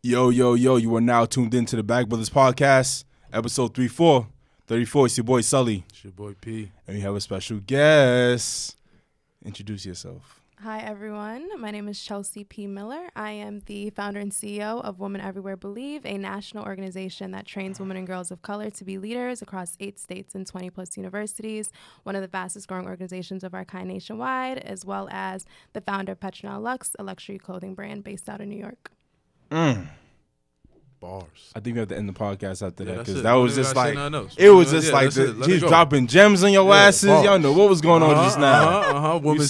Yo, you are now tuned into the Bag Brothers Podcast, episode 34. It's your boy Sully. It's your boy P. And we have a special guest. Introduce yourself. Hi, everyone. My name is Chelsea P. Miller. I am the founder and CEO of Women Everywhere Believe, a national organization that trains women and girls of color to be leaders across 8 states and 20-plus universities, one of the fastest-growing organizations of our kind nationwide, as well as the founder of Petronel Luxe, a luxury clothing brand based out of New York. Bars. I think we have to end the podcast after that because it. that was just like it was just like he's dropping gems on your asses. Bars. Y'all know what was going on just now. Women's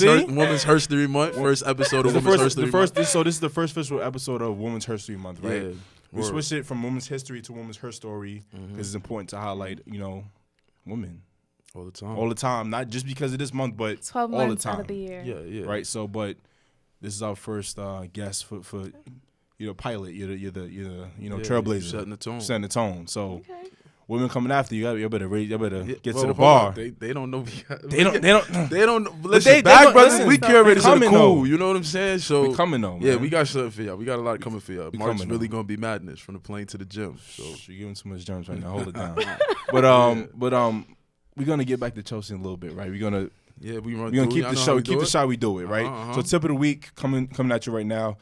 Herstory Month. First episode of Women's Herstory Month. So this is the first official episode of Women's Herstory Month, right? Yeah. We switched it from Women's History to Women's Herstory because it's important to highlight, women. All the time. All the time. Not just because of this month, but 12 all months the time. out of the year. Yeah. Right. So, but this is our first guest for pilot. You're the trailblazer. Setting the tone. So, women coming after you. You better get to the bar. bar. They don't know. They don't. Listen, Bag Brothers, we curators of the cool. Though. You know what I'm saying? So we coming though. Yeah, man. we got something for y'all. We got a lot coming for y'all. March's really though. gonna be madness from the plane to the gym. So you're giving too much germs right now. Hold it down. But we're gonna get back to Chelsea in a little bit, right? We're gonna keep the show. Keep the show. We do it, right? So tip of the week coming at you right now.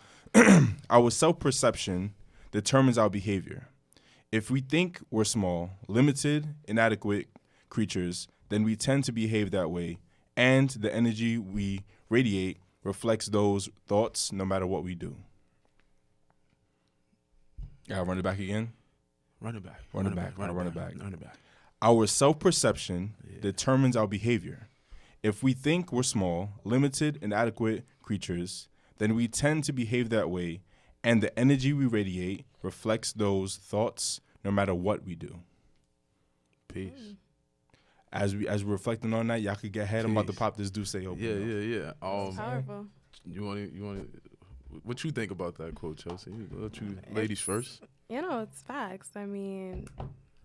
Our self-perception determines our behavior. If we think we're small, limited, inadequate creatures, then we tend to behave that way, and the energy we radiate reflects those thoughts no matter what we do. Gotta run it back again? Run it back. Run it back. Our self-perception determines our behavior. If we think we're small, limited, inadequate creatures, then we tend to behave that way, and the energy we radiate reflects those thoughts no matter what we do. Peace. As we're reflecting on that, y'all could get ahead. I'm about to pop this Duce open. Yeah. Powerful. You want what you think about that quote, Chelsea? Let you ladies first. It's facts. I mean,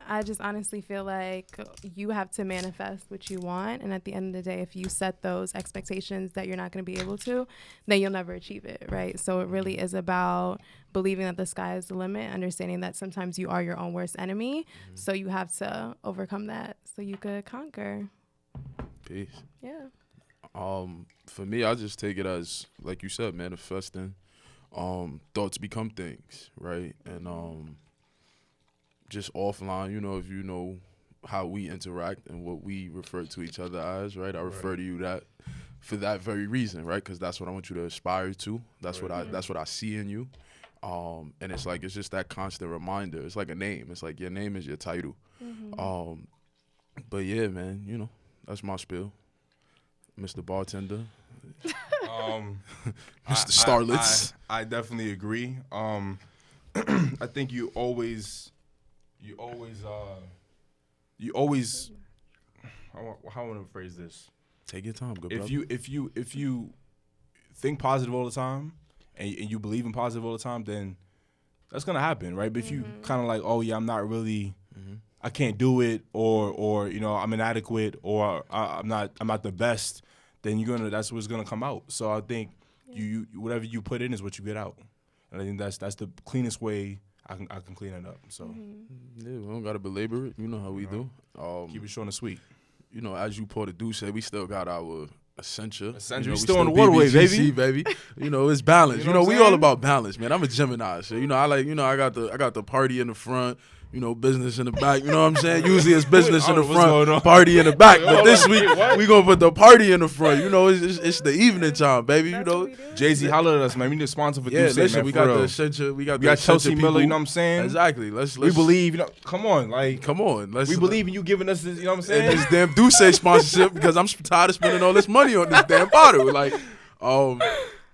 I just honestly feel like you have to manifest what you want. And at the end of the day, if you set those expectations that you're not going to be able to, then you'll never achieve it, right? So it really is about believing that the sky is the limit, understanding that sometimes you are your own worst enemy. So you have to overcome that so you could conquer. Peace. Yeah. For me, I just take it as, like you said, manifesting. Thoughts become things, right? And just offline, if you know how we interact and what we refer to each other as, right? I refer to you that for that very reason, right? Because that's what I want you to aspire to. That's what I see in you. And it's just that constant reminder. It's like a name. It's like your name is your title. But yeah, man, that's my spiel. Mr. Bartender. Mr. Starlets. I definitely agree. I think you always how I want to phrase this. Take your time, good brother. If you think positive all the time and you believe in positive all the time, then that's gonna happen, right? But if you kind of like, oh yeah, I'm not really, I can't do it, or I'm inadequate, or I'm not the best, then that's what's gonna come out. So I think you whatever you put in is what you get out, and I think that's the cleanest way I can clean it up. So yeah, we don't gotta belabor it. You know how we do. Keep it short and sweet. As you poured a Duce, we still got our Essentia. We still on the waterway, baby. It's balance. We all about balance, man. I'm a Gemini, so I got the party in the front. Business in the back. You know what I'm saying? Usually it's business in the front, party in the back. But this week we gonna put the party in the front. It's the evening time, baby. Jay-Z hollered at us, man. We need a sponsor for Duce, listen, man. We got the Essentia. We got Chelsea Miller. You know what I'm saying? Exactly. We believe. Come on. We believe in you giving us this. You know what I'm saying? And this damn Duce sponsorship because I'm tired of spending all this money on this damn bottle. But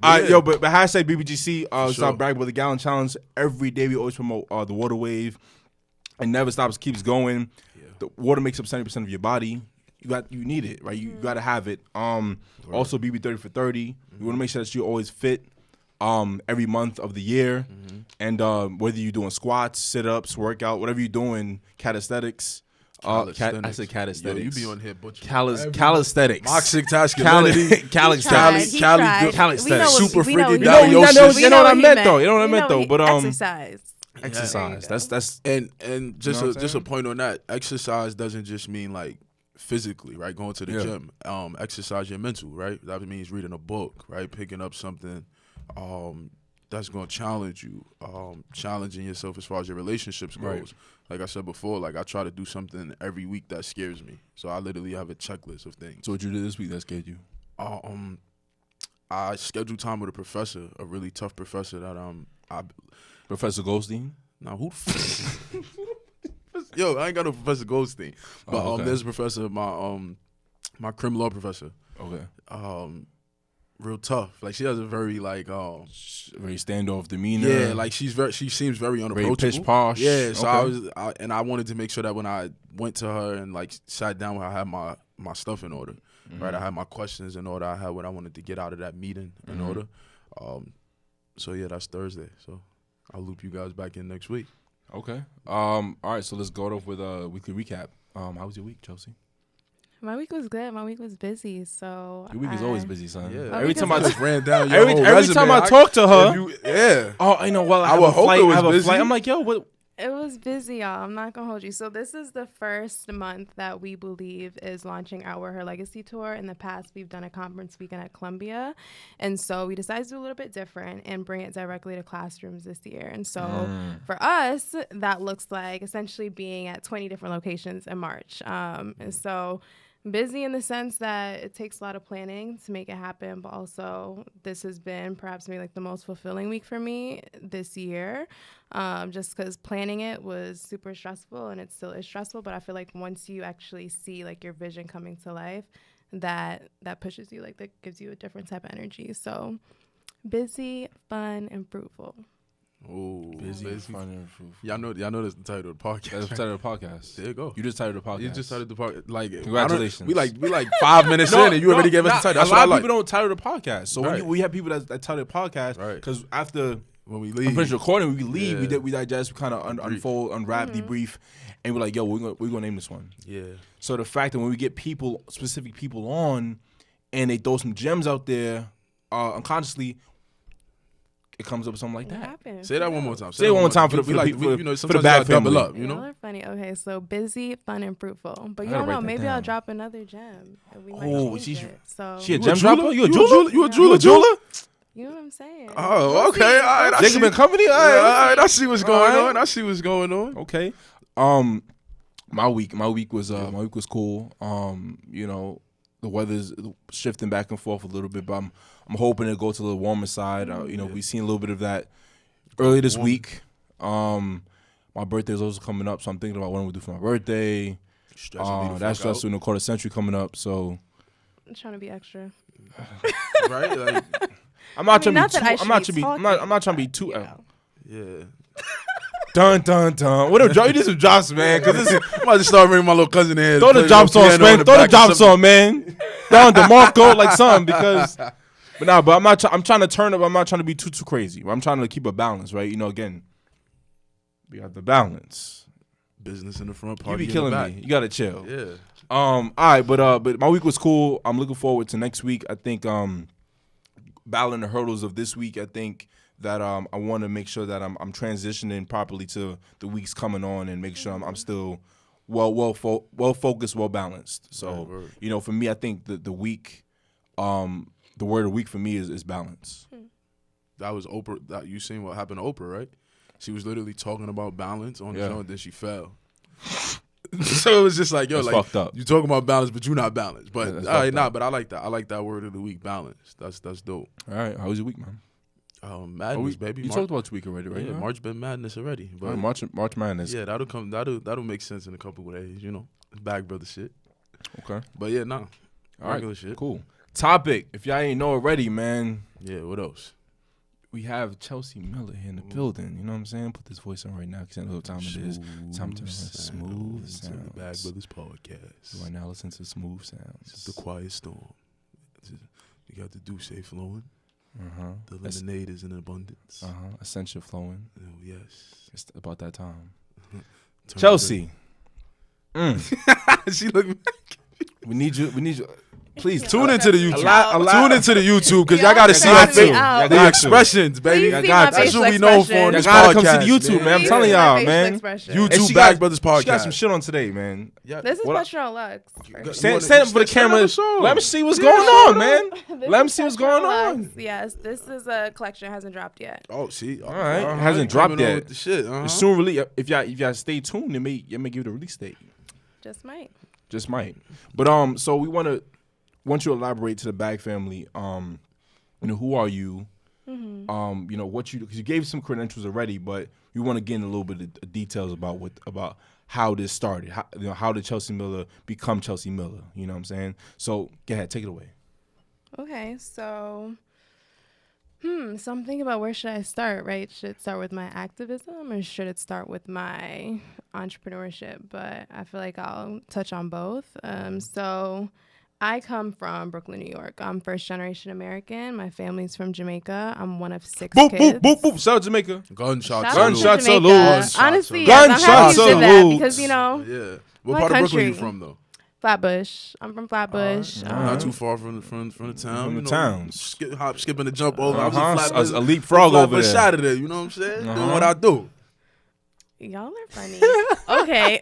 hashtag BBGC. It's our Brag with the Gallon Challenge. Every day we always promote the water wave. It never stops, keeps going. Yeah. The water makes up 70% of your body. You need it, right? You got to have it. Also, BB 30 for 30. You want to make sure that you're always fit every month of the year. And whether you're doing squats, sit-ups, workout, whatever you're doing, calisthenics, I said calisthenics. Yo, you be on here butchering. Calisthenics. Masculinity. Calisthenics. Super freaky. You know what I meant though. You know what I meant though. But exercise. That's and just a point on that. Exercise doesn't just mean like physically, right? Going to the gym. Exercise your mental, right? That means reading a book, right? Picking up something that's going to challenge you, challenging yourself as far as your relationships goes. Right. Like I said before, like I try to do something every week that scares me. So I literally have a checklist of things. So what you did this week that scared you? I scheduled time with a professor, a really tough professor that Professor Goldstein? Now who? Yo, I ain't got no Professor Goldstein, but there's a professor, my crim law professor. Okay. Real tough. Like she has a very very standoff demeanor. Yeah, like she seems very unapproachable. Very pish posh. Yeah, so I wanted to make sure that when I went to her and like sat down, I had my stuff in order. Mm-hmm. Right, I had my questions in order. I had what I wanted to get out of that meeting in order. So yeah, that's Thursday. So I'll loop you guys back in next week. Okay. All right. So let's go off with a weekly recap. How was your week, Josie? My week was good. My week was busy. So your week is always busy, son. Yeah. Every time I just ran down your every resume, time I talk to her, Oh, I know. Well, I have a flight. I'm like, yo, what? It was busy, y'all. I'm not gonna hold you. So this is the first month that we believe is launching our Her Legacy tour. In the past, we've done a conference weekend at Columbia, and so we decided to do a little bit different and bring it directly to classrooms this year. And so for us, that looks like essentially being at 20 different locations in March. And so busy in the sense that it takes a lot of planning to make it happen, but also this has been perhaps maybe like the most fulfilling week for me this year, just because planning it was super stressful and it still is stressful, but I feel like once you actually see like your vision coming to life, that pushes you, like that gives you a different type of energy. So busy, fun, and fruitful. Oh, busy, fun, and fruitful. Y'all know that's the title of the podcast. That's the title of the podcast. There you go. You just titled the podcast. You just titled the podcast. Like, congratulations. We like 5 minutes in, and you already gave us the title. That's a lot of people don't title the podcast. So when we have people that title the podcast, because after when we leave, finish recording, we leave. We digest, we kind of unwrap, debrief, and we're like, yo, we're gonna name this one. Yeah. So the fact that when we get specific people on, and they throw some gems out there, unconsciously, it comes up with something like that. Happens. Say that one more time. Say it one more time for the bad family. Double up, you know? Y'all are funny. Okay, so busy, fun, and fruitful. But you don't know. Maybe I'll drop another gem. We might change it. So she a gem dropper? You a jeweler? You a jeweler? You know what I'm saying? Oh, okay. All right. Jacob and Company? All right. I see what's going on. Okay. My week was cool. You know, the weather's shifting back and forth a little bit, but I'm hoping to go to the warmer side. You know, we've seen a little bit of that earlier this week. My birthday is also coming up, so I'm thinking about what I'm gonna do for my birthday. That's just in the quarter century coming up, so I'm trying to be extra. Right? Like, I'm not trying to be too. Yeah. Dun dun dun. What you did some drops, man? Cause I'm about to start bringing my little cousin in. Throw the drops on, man. Throw the drops on, man. Down DeMarco like something because. But I'm trying to turn up. I'm not trying to be too crazy. I'm trying to keep a balance, right? You know, again, we got the balance. Business in the front, party you be killing me. You gotta chill. Yeah. All right, but my week was cool. I'm looking forward to next week. I think battling the hurdles of this week. I think that I want to make sure that I'm transitioning properly to the weeks coming on and make sure I'm still well focused, well balanced. So you know, for me, I think the week. The word of the week for me is balance. That was Oprah. You seen what happened to Oprah, right? She was literally talking about balance on the show, and then she fell. So it was just like, yo, that's like fucked up. You talking about balance, but you're not balanced. But but I like that. I like that word of the week, balance. That's dope. All right, how was your week, man? Madness, baby. You talked about your week already, right? Yeah, March been madness already. But March Madness. Yeah, that'll make sense in a couple of days. You know, bag brother shit. Okay. But yeah, nah. Regular shit. Cool. Topic, if y'all ain't know already, man. Yeah, what else? We have Chelsea Miller here in the building. You know what I'm saying? Put this voice on right now because I know what time it is. Time to smooth sounds. The Bag Brothers podcast. Right now, listen to Smooth Sounds. It's the Quiet Storm. You got the Douce flowing. The lemonade is in abundance. Ascension flowing. Oh, yes. It's about that time. Chelsea. She looked back. We need you. Please tune into the YouTube. Tune into the YouTube because y'all got to see our face. The expressions, baby. That's what we known for on this podcast. Come to the YouTube, man. I'm telling y'all, man. YouTube Bag Brothers podcast. She got some shit on today, man. This is Petronel Lux. Stand up for the camera. Let me see what's going on, man. Let me see what's going on. Yes, this is a collection. It hasn't dropped yet. Oh, see. All right. It hasn't dropped yet. Soon release. If y'all stay tuned, it may give it a release date. Just might. But so we want you to elaborate to the Bag family. Who are you? Mm-hmm. What you do, because you gave some credentials already, but we want to get in a little bit of details about how this started. How did Chelsea Miller become Chelsea Miller? You know what I'm saying? So go ahead, take it away. Okay, so I'm thinking about where should I start, right? Should it start with my activism or should it start with my entrepreneurship? But I feel like I'll touch on both. So I come from Brooklyn, New York. I'm first generation American. My family's from Jamaica. I'm one of 6 kids. Boop. Shout out Jamaica. Gunshot salute. Honestly, yes, I'm happy you did that because, Yeah. What part of Brooklyn are you from, though? Flatbush. I'm from Flatbush. Not too far from the town. From the town. Skipping the jump over. I was a leapfrog over there. Shot of it, you know what I'm saying? Doing what I do. Y'all are funny. Okay.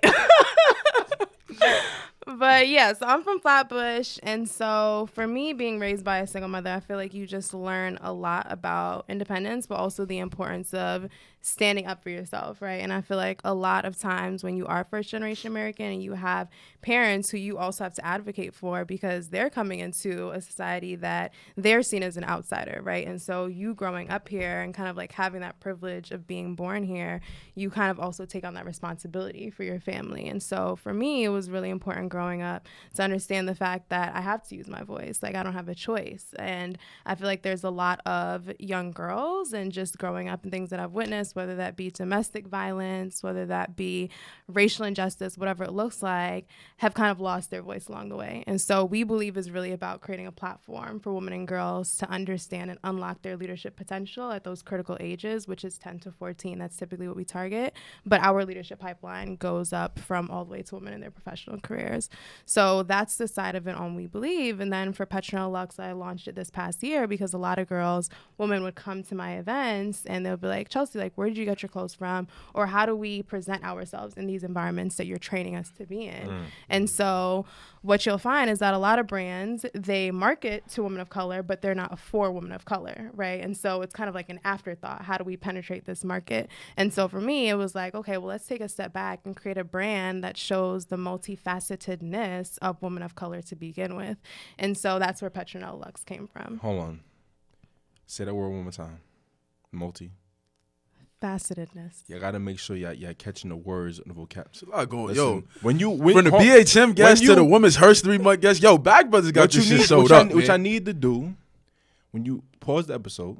But yeah, so I'm from Flatbush, and so for me, being raised by a single mother, I feel like you just learn a lot about independence, but also the importance of standing up for yourself, right? And I feel like a lot of times when you are first generation American and you have parents who you also have to advocate for because they're coming into a society that they're seen as an outsider, right? And so you growing up here and kind of like having that privilege of being born here, you kind of also take on that responsibility for your family. And so for me, it was really important growing up to understand the fact that I have to use my voice. Like, I don't have a choice. And I feel like there's a lot of young girls and just growing up and things that I've witnessed, whether that be domestic violence, whether that be racial injustice, whatever it looks like, have kind of lost their voice along the way. And so we believe is really about creating a platform for women and girls to understand and unlock their leadership potential at those critical ages, which is 10 to 14. That's typically what we target. But our leadership pipeline goes up from all the way to women in their professional careers. So that's the side of it on we believe. And then for Petronel Lux, I launched it this past year because a lot of women would come to my events and they'll be like, Chelsea, like, where did you get your clothes from? Or how do we present ourselves in these environments that you're training us to be in? And so what you'll find is that a lot of brands, they market to women of color, but they're not for women of color, right? And so it's kind of like an afterthought. How do we penetrate this market? And so for me, it was like, okay, well, let's take a step back and create a brand that shows the multifacetedness of women of color to begin with. And so that's where Petronel Lux came from. Hold on. Say that word one more time. Facetedness. You gotta make sure y'all catching the words and the vocab. It's a lot going. Listen, when from the BHM guest to the women's Herstory month guest, Bag Brothers got this shit sewed up. Which I need to do when you pause the episode.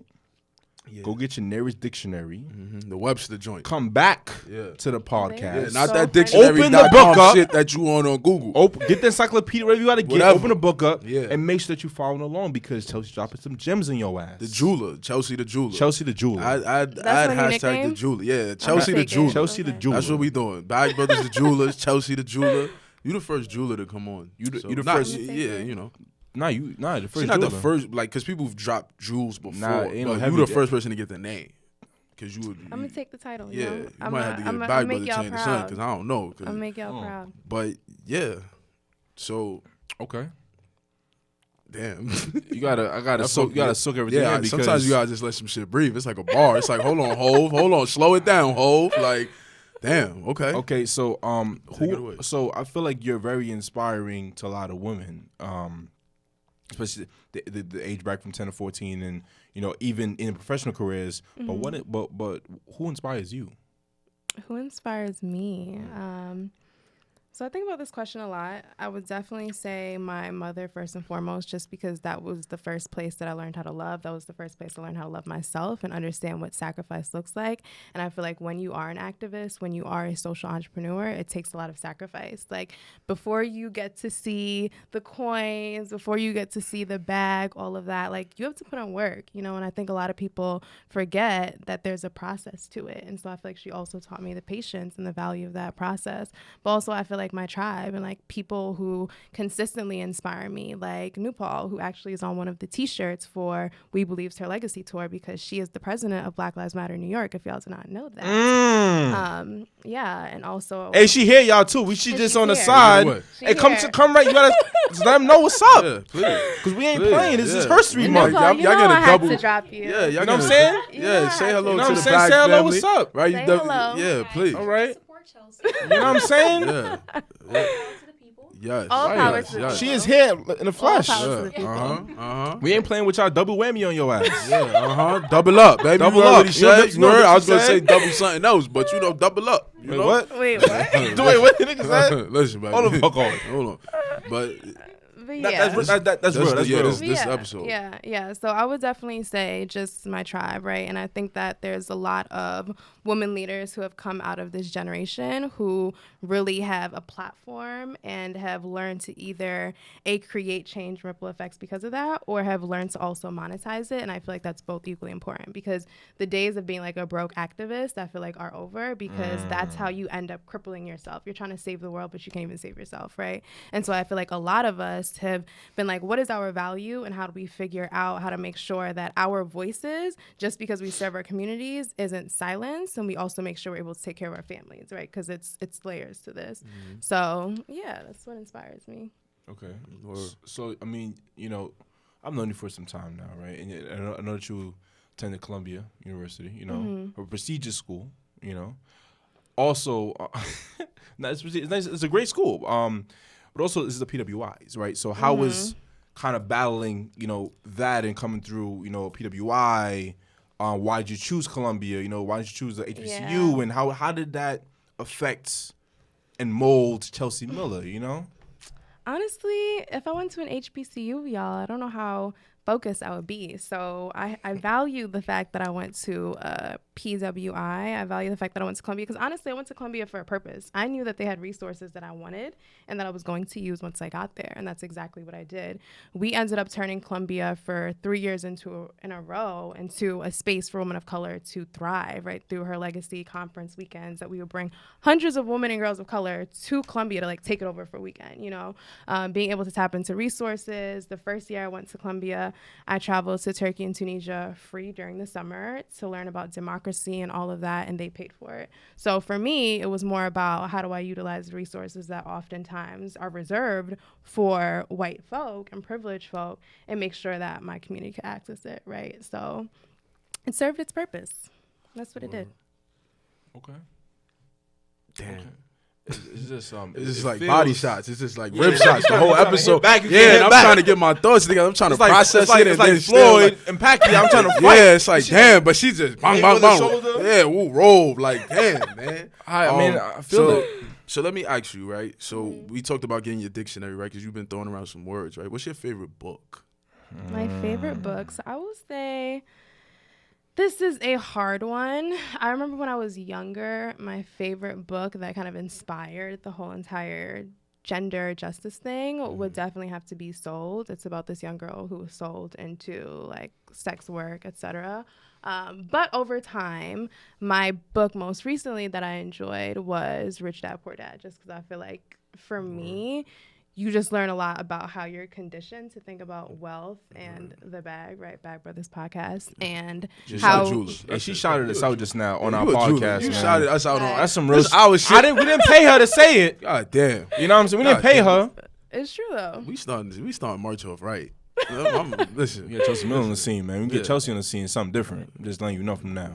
Go get your nearest dictionary, the Webster joint. Come back to the podcast. Not that dictionary. Open the book up. Shit that you on Google. Get the encyclopedia, whatever you got to get. Open the book up and make sure that you following along because Chelsea's dropping some gems in your ass. The jeweler, Chelsea the jeweler. Chelsea the jeweler. I'd hashtag the jeweler. Yeah, Chelsea the jeweler. Chelsea the jeweler. That's what we doing. Bag Brothers the jewelers. Chelsea the jeweler. You the first jeweler to come on. You the first. Yeah, you know. The first. She's not the first, like, because people have dropped jewels before. You the first person to get the name. Cause I'm gonna take the title. You know? You might have to get a Bag Brother change the sun because I don't know. I'll make y'all proud. But yeah, so okay. Damn, I gotta soak everything in. Because sometimes you gotta just let some shit breathe. It's like a bar. It's like hold on, slow it down, Hov. Like, damn, okay. Okay, so so I feel like you're very inspiring to a lot of women, especially the age bracket from 10 to 14, and even in professional careers. But who inspires you? Who inspires me? So I think about this question a lot. I would definitely say my mother first and foremost, just because that was the first place that I learned how to love. That was the first place I learned how to love myself and understand what sacrifice looks like. And I feel like when you are an activist, when you are a social entrepreneur, it takes a lot of sacrifice. Like, before you get to see the coins, before you get to see the bag, all of that, like, you have to put in work, and I think a lot of people forget that there's a process to it. And so I feel like she also taught me the patience and the value of that process. But also I feel like like my tribe and like people who consistently inspire me, like Nupal, who actually is on one of the t-shirts for We Believe's Her Legacy tour because she is the president of Black Lives Matter New York, if y'all do not know that. Yeah, and also hey, she here, y'all too. We she just on the side. Hey, come right. You gotta let them know what's up. Yeah, please. Because we ain't playing. This is Herstory month. Y'all get a double. To drop you. Yeah, you know what I'm saying? Yeah, say hello to the Black family. Say hello, what's up? Right? Say hello. Yeah, please. All right. You know what I'm saying? Yeah. Yes. All power to the people. She is here in the flesh. We ain't playing with y'all double whammy on your ass. Yeah. Double up, baby. Double up. You know I was gonna say double something else, but you know, double up. You know? What? Wait, what? Wait, what the nigga said? Listen, baby. Hold the fuck on. Hold on. But yeah. That's real. That's real. This episode. Yeah. So I would definitely say just my tribe, right? And I think that there's a lot of women leaders who have come out of this generation who really have a platform and have learned to either create change, ripple effects because of that, or have learned to also monetize it. And I feel like that's both equally important because the days of being like a broke activist, I feel like are over because that's how you end up crippling yourself. You're trying to save the world, but you can't even save yourself, right? And so I feel like a lot of us have been like, what is our value and how do we figure out how to make sure that our voices, just because we serve our communities, isn't silenced, and we also make sure we're able to take care of our families, right? Because it's layers to this. So yeah, that's what inspires me. Okay. So I mean, you know, I've known you for some time now, right? And I know that you attended Columbia University, you know, a prestigious school, you know. Also, it's a great school. But also this is the PWIs, right? So how was kind of battling, you know, that and coming through, you know, PWI? Why did you choose Columbia? You know, why did you choose the HBCU? And how did that affect and mold Chelsea Miller, you know? Honestly, if I went to an HBCU, y'all, I don't know how focused I would be. So I value the fact that I went to PWI. I value the fact that I went to Columbia because honestly, I went to Columbia for a purpose. I knew that they had resources that I wanted and that I was going to use once I got there. And that's exactly what I did. We ended up turning Columbia for 3 years in a row into a space for women of color to thrive, right? Through Her Legacy conference weekends that we would bring hundreds of women and girls of color to Columbia to like take it over for a weekend, you know, being able to tap into resources. The first year I went to Columbia, I traveled to Turkey and Tunisia free during the summer to learn about democracy and all of that, and they paid for it. So for me, it was more about how do I utilize the resources that oftentimes are reserved for white folk and privileged folk and make sure that my community could access it, right? So it served its purpose. That's what it did. Okay. Damn. Okay. It's just like body shots. It's just like rib shots. The whole episode. I'm trying to get my thoughts together. I'm trying to process it. It's like Floyd and Pacquiao. I'm trying to fight. Yeah, it's like damn, but she just bang, bang, bang. Yeah, roll like damn, man. I mean, I feel it. So let me ask you, right? So we talked about getting your dictionary, right? Because you've been throwing around some words, right? What's your favorite book? My favorite books, I will say. This is a hard one. I remember when I was younger, my favorite book that kind of inspired the whole entire gender justice thing would definitely have to be Sold. It's about this young girl who was sold into like sex work, etc. But over time, my book most recently that I enjoyed was Rich Dad Poor Dad, just because I feel like for me, you just learn a lot about how you're conditioned to think about wealth and the bag, right? Bag Brothers podcast. And just how... And she shouted us out just now on our podcast, You man. shouted us out on... That's some real shit. We didn't pay her to say it. God damn. You know what I'm saying? We didn't pay her. It's true, though. We starting March off right. Listen. We get Chelsea Melon on the scene, man. We get Chelsea on the scene, something different. I'm just letting you know from now.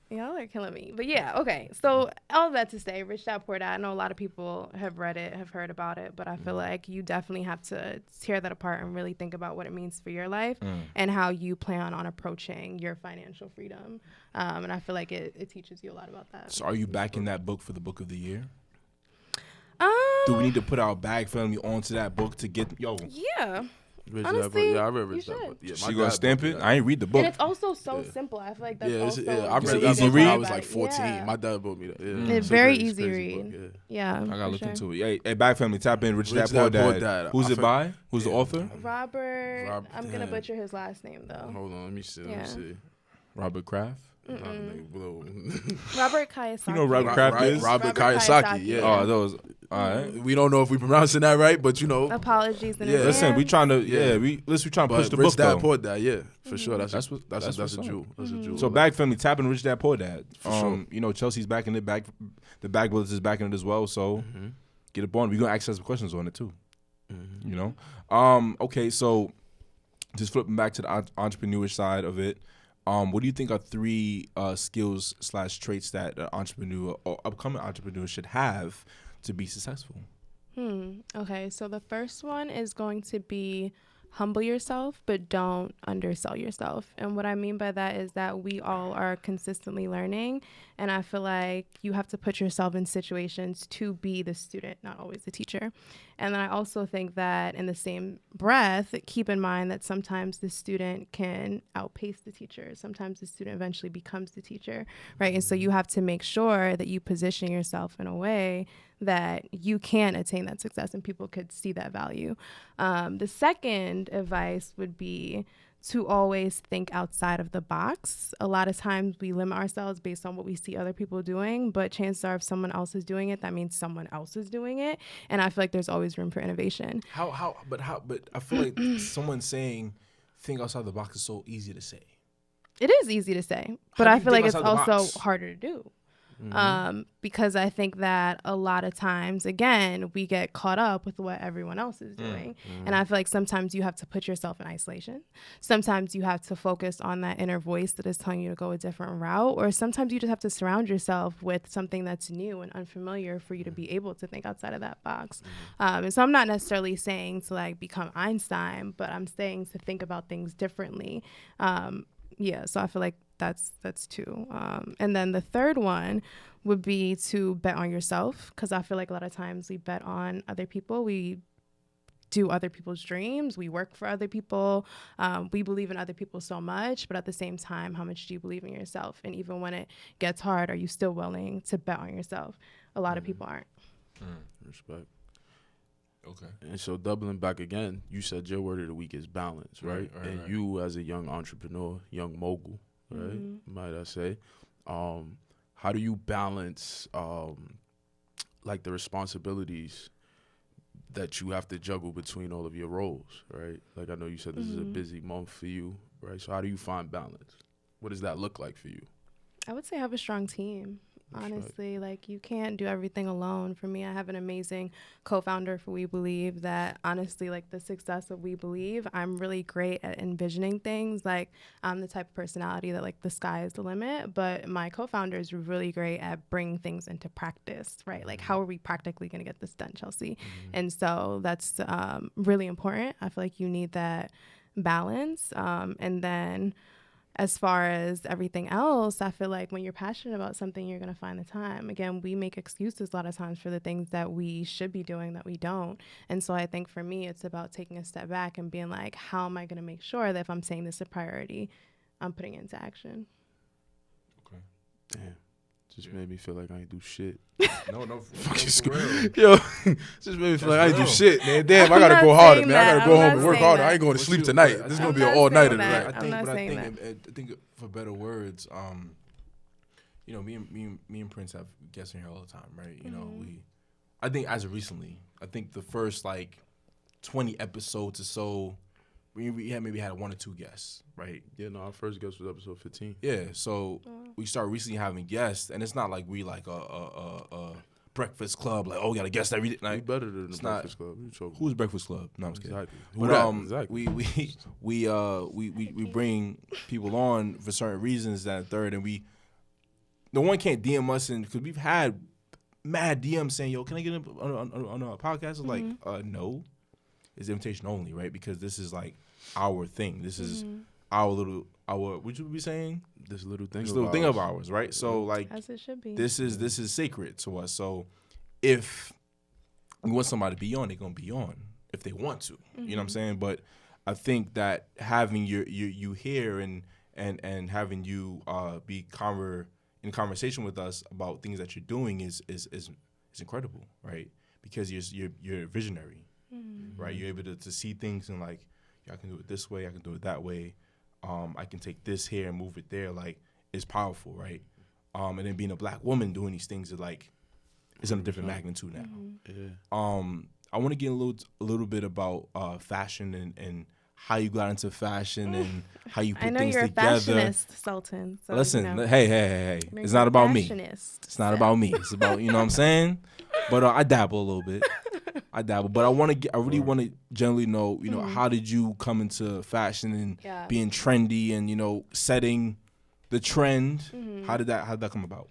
Y'all are killing me. But yeah, okay. So all of that to say, Rich Dad Poor Dad, I know a lot of people have read it, have heard about it, but I feel like you definitely have to tear that apart and really think about what it means for your life and how you plan on approaching your financial freedom. And I feel like it teaches you a lot about that. So are you backing that book for the book of the year? Do we need to put our Bag family onto that book to get, Yeah. Honestly, I read Rich Dad. Yeah, she gonna stamp it? I ain't read the book. And it's also so simple. I feel like that's I read that book when I was like 14. Yeah. My dad bought me that. It's very easy read. Yeah, I gotta look into it. Hey, Bag family, tap in Rich Dad Poor Dad. Who's it by? Who's the author? Robert. I'm gonna butcher his last name though. Hold on, let me see. Robert Kraft. Robert Kiyosaki. You know Robert Kraft is? Robert Kiyosaki, yeah. Oh, those. All right. We don't know if we pronouncing that right, but you know. Apologies in advance. Listen, we trying to we trying to push the book though. Poor Dad, yeah, for sure. That's a jewel. That's a jewel. So Bag Family tapping Rich Dad Poor Dad. For sure. You know Chelsea's back in it. The Bag Brothers is back in it as well. So get up on. We're gonna ask some questions on it too. You know. Okay, so just flipping back to the entrepreneurial side of it. What do you think are 3 skills / traits that an entrepreneur or upcoming entrepreneur should have to be successful? Okay, so the first one is going to be humble yourself, but don't undersell yourself. And what I mean by that is that we all are consistently learning. And I feel like you have to put yourself in situations to be the student, not always the teacher. And then I also think that in the same breath, keep in mind that sometimes the student can outpace the teacher. Sometimes the student eventually becomes the teacher, right? And so you have to make sure that you position yourself in a way that you can attain that success and people could see that value. The second advice would be to always think outside of the box. A lot of times we limit ourselves based on what we see other people doing, but chances are if someone else is doing it, that means someone else is doing it. And I feel like there's always room for innovation. But I feel like someone saying think outside the box is so easy to say. It is easy to say, but I feel like it's also harder to do. Because I think that a lot of times, again, we get caught up with what everyone else is doing. And I feel like sometimes you have to put yourself in isolation. Sometimes you have to focus on that inner voice that is telling you to go a different route. Or sometimes you just have to surround yourself with something that's new and unfamiliar for you to be able to think outside of that box. And so I'm not necessarily saying to like become Einstein, but I'm saying to think about things differently. So I feel like that's 2. And then the third one would be to bet on yourself, because I feel like a lot of times we bet on other people. We do other people's dreams. We work for other people. We believe in other people so much, but at the same time, how much do you believe in yourself? And even when it gets hard, are you still willing to bet on yourself? A lot of people aren't. Respect. Okay. And so doubling back again, you said your word of the week is balance, right? And you as a young entrepreneur, young mogul, right, might I say, how do you balance like the responsibilities that you have to juggle between all of your roles, right? Like I know you said this is a busy month for you, right? So how do you find balance? What does that look like for you? I would say have a strong team. Honestly, like you can't do everything alone. For me, I have an amazing co-founder for We Believe that honestly, like the success of We Believe, I'm really great at envisioning things. Like I'm the type of personality that like the sky is the limit, but my co-founder is really great at bringing things into practice, right? Like how are we practically going to get this done, Chelsea? And so that's really important. I feel like you need that balance. And then as far as everything else, I feel like when you're passionate about something, you're going to find the time. Again, we make excuses a lot of times for the things that we should be doing that we don't. And so I think for me, it's about taking a step back and being like, how am I going to make sure that if I'm saying this is a priority, I'm putting it into action? Okay. Damn. Just made me feel like I ain't do shit. No, fucking school. Yo, just made me feel like I ain't do shit, man. Damn, I gotta go harder, man. I gotta go home and work harder. I ain't going to sleep tonight. This is gonna be an all-nighter tonight. I think for better words, you know, me and Prince have guests in here all the time, right? You know, I think as of recently, I think the first like 20 episodes or so, we had maybe had 1 or 2 guests, right? Yeah, no, our first guest was episode 15. Yeah, so we started recently having guests, and it's not like we like a Breakfast Club, like, oh, we got a guest every day. Like, we better than the Breakfast Club. Who's Breakfast Club? No, I'm just kidding. Exactly. But we bring people on for certain reasons that third, and no one can't DM us, and because we've had mad DMs saying, yo, can I get on a podcast? It's like, no. It's invitation only, right? Because this is like our thing. This is our what you be saying? This little thing of ours, right? So like, as it should be. This is sacred to us. So if we want somebody to be on, they're gonna be on if they want to. You know what I'm saying? But I think that having you here and having you be in conversation with us about things that you're doing is incredible, right? Because you're visionary. Right, you're able to see things and like, I can do it this way, I can do it that way. I can take this here and move it there. Like, is powerful, right? And then being a black woman doing these things is like, it's on a different magnitude now. Mm-hmm. I want to get a little bit about fashion and how you got into fashion and how you put things together. I know you're a fashionist, Sultan. So, listen, hey. It's not about me. It's not about me. It's about, you know what I'm saying? But I dabble a little bit. But I really want to generally know, you know, how did you come into fashion and being trendy and, you know, setting the trend? How did that come about?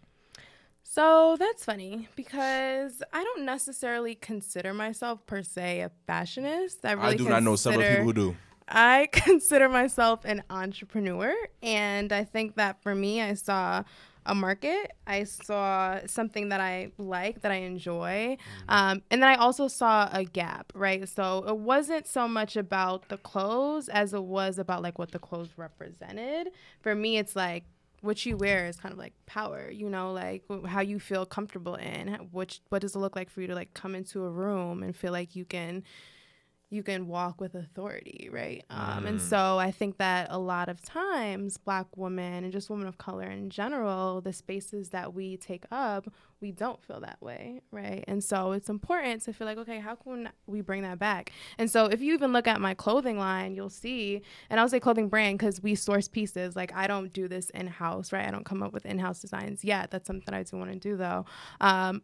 So that's funny because I don't necessarily consider myself per se a fashionist. I do not know several people who do. I consider myself an entrepreneur, and I think that for me, I saw a market. I saw something that I like, that I enjoy, and then I also saw a gap, right? So it wasn't so much about the clothes as it was about like what the clothes represented. For me, it's like what you wear is kind of like power, you know, like how you feel comfortable in. What does it look like for you to like come into a room and feel like you can walk with authority, right? And so I think that a lot of times Black women and just women of color in general, the spaces that we take up, we don't feel that way, right? And so it's important to feel like, okay, how can we bring that back? And so if you even look at my clothing line, you'll see, and I'll say clothing brand because we source pieces. Like I don't do this in-house, right? I don't come up with in-house designs yet. That's something I do want to do though.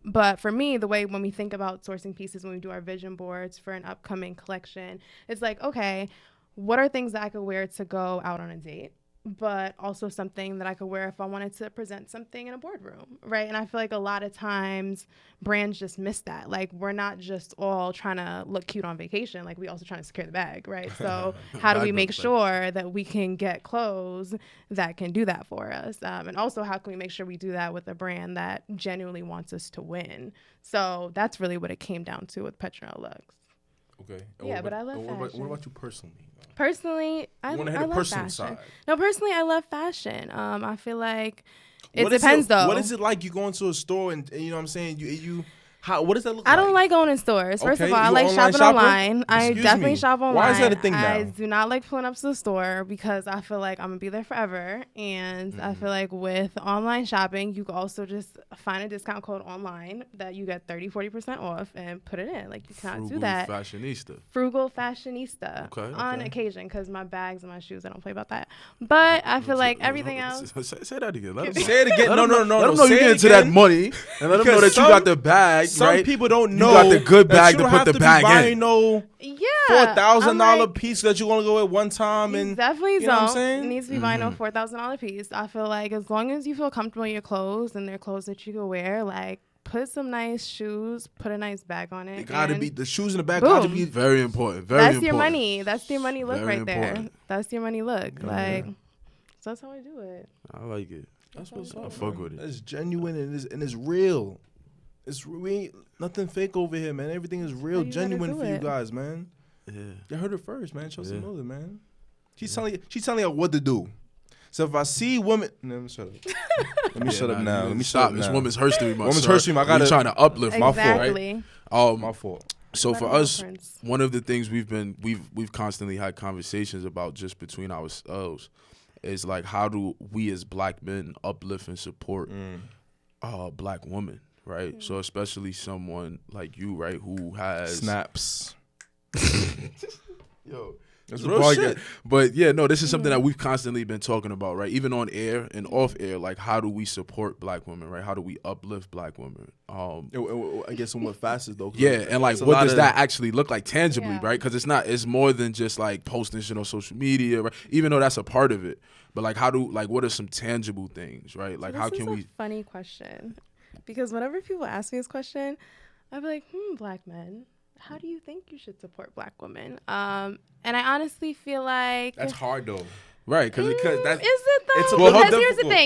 But for me, the way when we think about sourcing pieces, when we do our vision boards for an upcoming collection, it's like, okay, what are things that I could wear to go out on a date? But also something that I could wear if I wanted to present something in a boardroom, right? And I feel like a lot of times brands just miss that. Like we're not just all trying to look cute on vacation. Like we also trying to secure the bag, right? So how do we make sure that we can get clothes that can do that for us? And also how can we make sure we do that with a brand that genuinely wants us to win? So that's really what it came down to with Petronelle Lux. Okay. Yeah, but I love fashion. What about you personally? Personally, I love fashion. Side. No, personally, I love fashion. I feel like it depends, though. What is it like? You go into a store and you know what I'm saying? What does that look like? I don't like going in stores. First of all, I like shopping online. I definitely shop online. Why is that a thing now? I do not like pulling up to the store because I feel like I'm going to be there forever. And I feel like with online shopping, you can also just find a discount code online that you get 30-40% off and put it in. Like you cannot do that. Frugal fashionista. Okay. On occasion because my bags and my shoes, I don't play about that. But I feel like everything else. Say that again. Say it again. No. Let them know you get into that money and let them know that you got the bag. Some people don't know. You got the good bag to put the bag in. $4,000 piece that you want to go at one time. You and definitely you know don't. What I'm saying? It needs to be buying a $4,000 piece. I feel like as long as you feel comfortable in your clothes and they're clothes that you can wear, like put some nice shoes, put a nice bag on it. They gotta be the shoes in the bag. Boom. Gotta be very important. That's your money. That's your money look very right important. there. That's your money look. Yeah. Like so that's how I do it. I like it. That's what's up. I fuck with it. It's genuine and it's real. We ain't nothing fake over here, man. Everything is real, genuine for you guys, man. Yeah, you heard it first, man. Josie Melon, man. She's telling you what to do. So if I see women, let me shut up. Let me shut up now. Let me stop. It's Women's Herstory Month. Women's Herstory Month. We're trying to uplift. Exactly. My fault, right? My fault. So for us, one of the things we've constantly had conversations about just between ourselves is like how do we as Black men uplift and support Black women. Right, so especially someone like you, right, who has snaps. Yo, that's real shit. But yeah, no, this is something that we've constantly been talking about, right? Even on air and off air, like how do we support Black women, right? How do we uplift Black women? I guess on what facets though. Yeah, and like what does that actually look like tangibly, right? Because it's more than just like posting shit on social media, right? Even though that's a part of it, but like what are some tangible things, right? Like how can we? Funny question. Because whenever people ask me this question, I'd be like, Black men, how do you think you should support Black women? And I honestly feel like that's hard though. Right, because that's... Is it though? It's because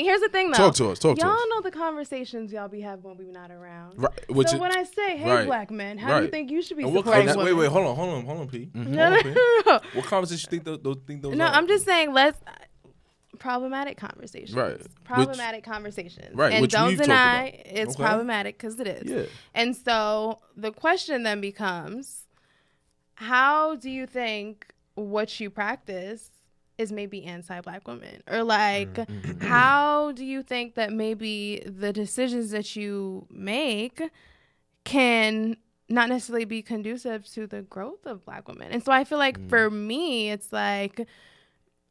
here's the thing though. Talk to us. Y'all know the conversations y'all be having when we're not around. Right. So when I say, hey, Black men, how do you think you should be supporting women? Wait, hold on, P. No. What conversations you think those No, are? I'm just saying, problematic conversations. Right. Problematic conversations. Right. And which don't deny it's okay. problematic because it is. Yeah. And so the question then becomes, how do you think what you practice is maybe anti-Black women? Or like, how do you think that maybe the decisions that you make can not necessarily be conducive to the growth of Black women? And so I feel like for me, it's like,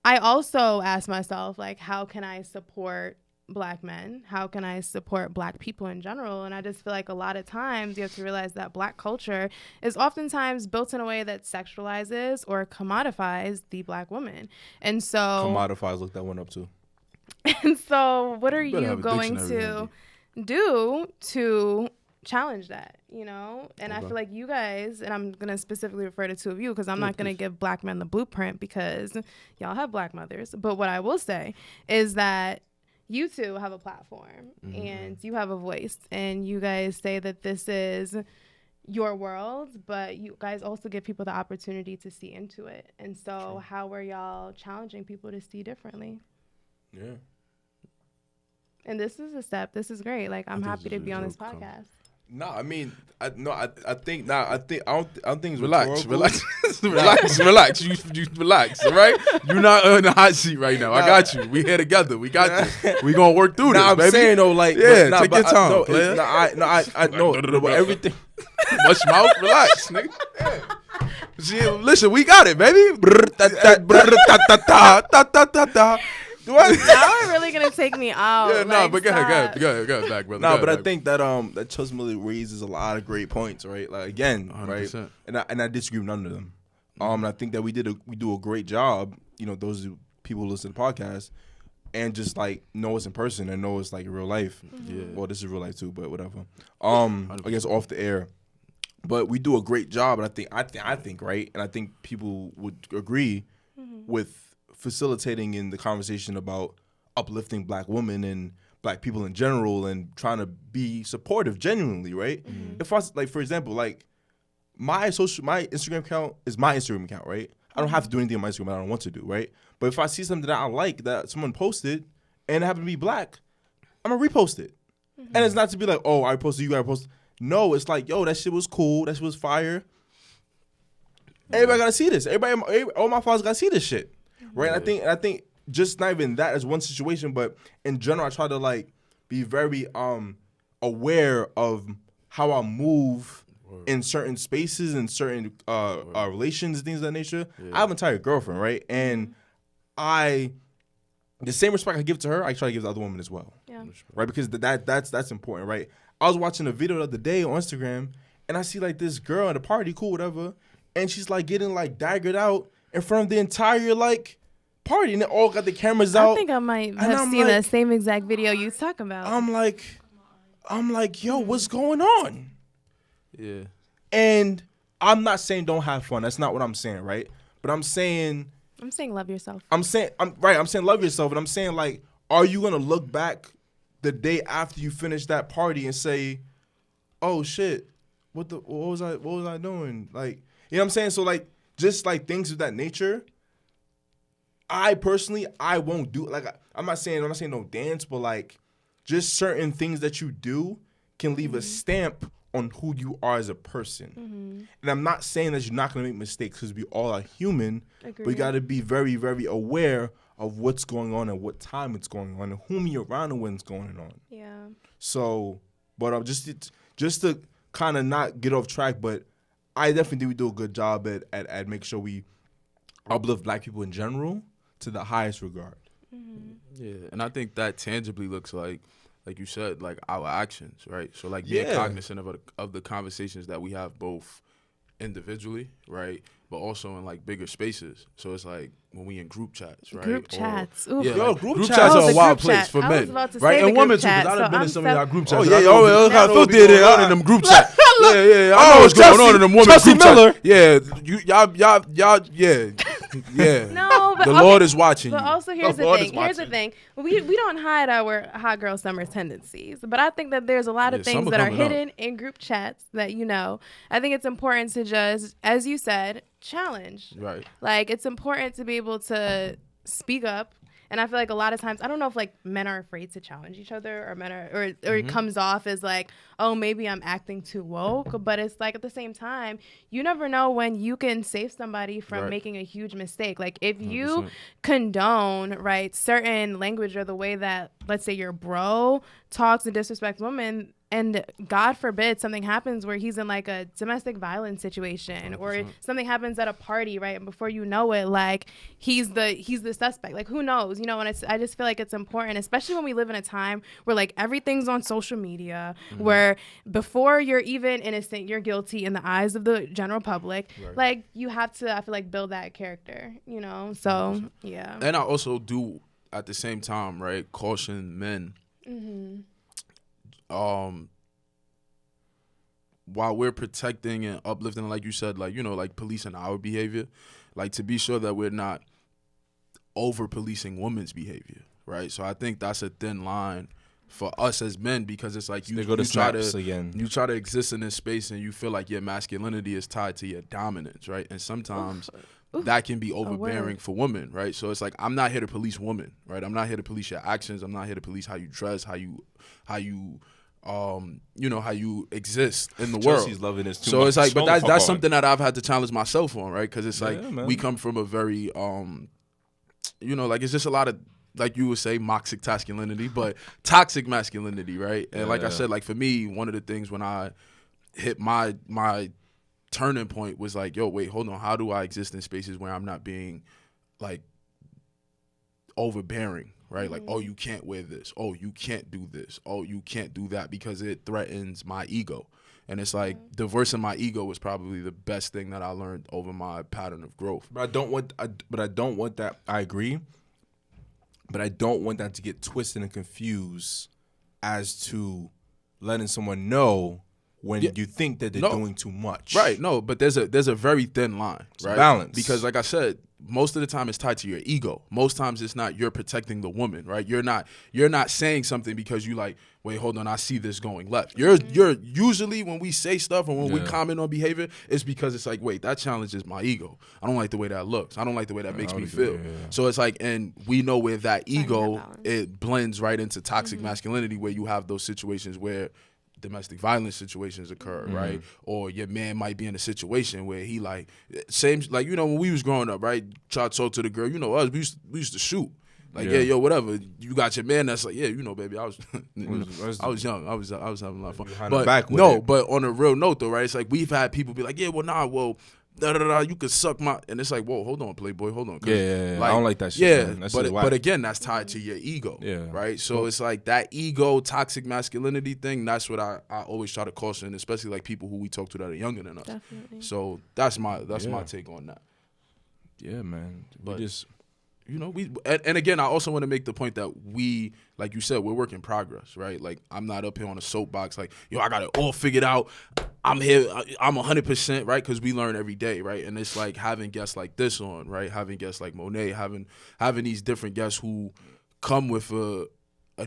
I also ask myself, like, how can I support Black men? How can I support Black people in general? And I just feel like a lot of times you have to realize that Black culture is oftentimes built in a way that sexualizes or commodifies the Black woman. And so commodifies, look that one up too. And so what are you going to do to challenge that, you know? And I feel like you guys, and I'm going to specifically refer to two of you because I'm not going to give Black men the blueprint because y'all have Black mothers. But what I will say is that you two have a platform and you have a voice, and you guys say that this is your world, but you guys also give people the opportunity to see into it. And so how are y'all challenging people to see differently? Yeah. And this is a step. This is great. Like, I'm happy to be on this podcast. No, I mean, I think I don't think it's relax. You relax, all right? You're not on the hot seat right now. I got you. We here together. We got this. We gonna work through this, baby. I'm saying though, like, yeah, take your time, player. I know everything. Much mouth, relax, nigga. Yeah. Listen, we got it, baby. What? Now we're really gonna take me out. Yeah, no, but go ahead, back, brother. No, but I think that that ultimately raises a lot of great points, right? Like, again, 100%. Right? And I disagree with none of them. And I think that we do a great job. You know, those people who listen to the podcast and just like know us in person and know it's like real life. Yeah. Well, this is real life too, but whatever. I guess off the air. But we do a great job, and I think right, and I think people would agree with facilitating in the conversation about uplifting Black women and Black people in general and trying to be supportive genuinely, right? If I, like, for example, like my Instagram account is my Instagram account, right? I don't have to do anything on my Instagram that I don't want to do, right? But if I see something that I like that someone posted and it happened to be Black, I'm gonna repost it. And it's not to be like, oh, I posted, you gotta post. No, it's like, yo, that shit was cool, that shit was fire. Everybody gotta see this. All my followers gotta see this shit. Right, yeah. I think just not even that as one situation, but in general, I try to like be very aware of how I move in certain spaces and certain relations, things of that nature. Yeah. I have an entire girlfriend, right, and the same respect I give to her, I try to give to the other women as well. Yeah. Right, because that's important, right? I was watching a video the other day on Instagram, and I see like this girl at a party, cool, whatever, and she's like getting like daggered out in front of the entire like party, and they all got the cameras out. I think I might have seen that same exact video you talking about. I'm like, yo, what's going on? Yeah. And I'm not saying don't have fun. That's not what I'm saying, right? But I'm saying love yourself. I'm saying love yourself, and I'm saying like, are you gonna look back the day after you finish that party and say, oh shit, what was I doing? Like, you know what I'm saying? So like, just like things of that nature, I personally won't do. Like, I'm not saying no dance, but like just certain things that you do can leave a stamp on who you are as a person. And I'm not saying that you're not gonna make mistakes, because we all are human. Agreed. But you got to be very, very aware of what's going on and what time it's going on and whom you're around and when it's going on. Yeah. So, but just to kind of not get off track, but I definitely think we do a good job at making sure we uplift Black people in general to the highest regard. Yeah, and I think that tangibly looks like you said, like our actions, right? So like being cognizant of the conversations that we have both individually, right, but also in like bigger spaces. So it's like when we in group chats, right? Group chats. Ooh. Yeah, like group chats are a wild place for men, right? And women too, because I've been in some of y'all group chats. Oh yeah, look how filthy it is out in them group chats. Yeah. I know what's going on in them women group chats. Yeah, y'all, yeah. No, but the Lord is watching. But also, here's the thing. We don't hide our hot girl summer tendencies, but I think that there's a lot of things that are hidden in group chats that, you know, I think it's important to just, as you said, challenge. Right. Like, it's important to be able to speak up And I feel like a lot of times, I don't know if like men are afraid to challenge each other, or men are, or it comes off as like, oh, maybe I'm acting too woke. But it's like at the same time, you never know when you can save somebody from making a huge mistake. Like if you 100%. Condone, right, certain language or the way that, let's say, your bro talks and disrespects women, and God forbid something happens where he's in like a domestic violence situation 100%. Or something happens at a party, right? And before you know it, like he's the suspect. Like who knows, you know? And I just feel like it's important, especially when we live in a time where like everything's on social media, where before you're even innocent, you're guilty in the eyes of the general public. Right. Like you have to, I feel like, build that character, you know? So 100%. Yeah. And I also do at the same time, right, caution men. While we're protecting and uplifting, like you said, like, you know, like policing our behavior, like to be sure that we're not over policing women's behavior, right? So I think that's a thin line for us as men, because it's like you try to exist in this space and you feel like your masculinity is tied to your dominance, right? And sometimes that can be overbearing for women, right? So it's like, I'm not here to police women, right? I'm not here to police your actions. I'm not here to police how you dress, how you you know, how you exist in the world. Josie's loving this too so much. It's like, but that's something that I've had to challenge myself on, right? Because it's like, we come from a very, you know, like it's just a lot of, like you would say, toxic masculinity, but toxic masculinity, right? And like I said, like for me, one of the things when I hit my turning point was like, yo, wait, hold on. How do I exist in spaces where I'm not being like overbearing, right? Like, oh, you can't wear this. Oh, you can't do this. Oh, you can't do that, because it threatens my ego. And it's like diversing my ego was probably the best thing that I learned over my pattern of growth. But I don't want that. I agree. But I don't want that to get twisted and confused as to letting someone know when you think that they're doing too much. Right. No, but there's a very thin line, right? Balance. Because like I said, most of the time it's tied to your ego. Most times it's not you're protecting the woman, right? You're not saying something because you like, wait, hold on, I see this going left. You're usually, when we say stuff or when we comment on behavior, it's because it's like, wait, that challenges my ego. I don't like the way that looks. I don't like the way that makes me feel. So it's like, and we know where that ego, it blends right into toxic masculinity, where you have those situations where domestic violence situations occur, right? Or your man might be in a situation where he like, same, like, you know, when we was growing up, right? Try to talk to the girl, you know, us, we used to shoot. Like, yeah, yo, whatever. You got your man that's like, yeah, you know, baby, I was young. I was having a lot of fun. But no, but on a real note though, right? It's like we've had people be like, yeah, you could suck my, and it's like, whoa, hold on, Playboy, hold on. Yeah, like, I don't like that shit. Yeah, but again, that's tied to your ego, right? So it's like that ego, toxic masculinity thing. That's what I always try to caution, especially like people who we talk to that are younger than us. Definitely. So that's my take on that. Yeah, man. But you know, and again, I also want to make the point that we, like you said, we're work in progress, right? Like, I'm not up here on a soapbox like, yo, I got it all figured out. I'm here, I'm 100%, right? Because we learn every day, right? And it's like having guests like this on, right? Having guests like Monet, having these different guests who come with a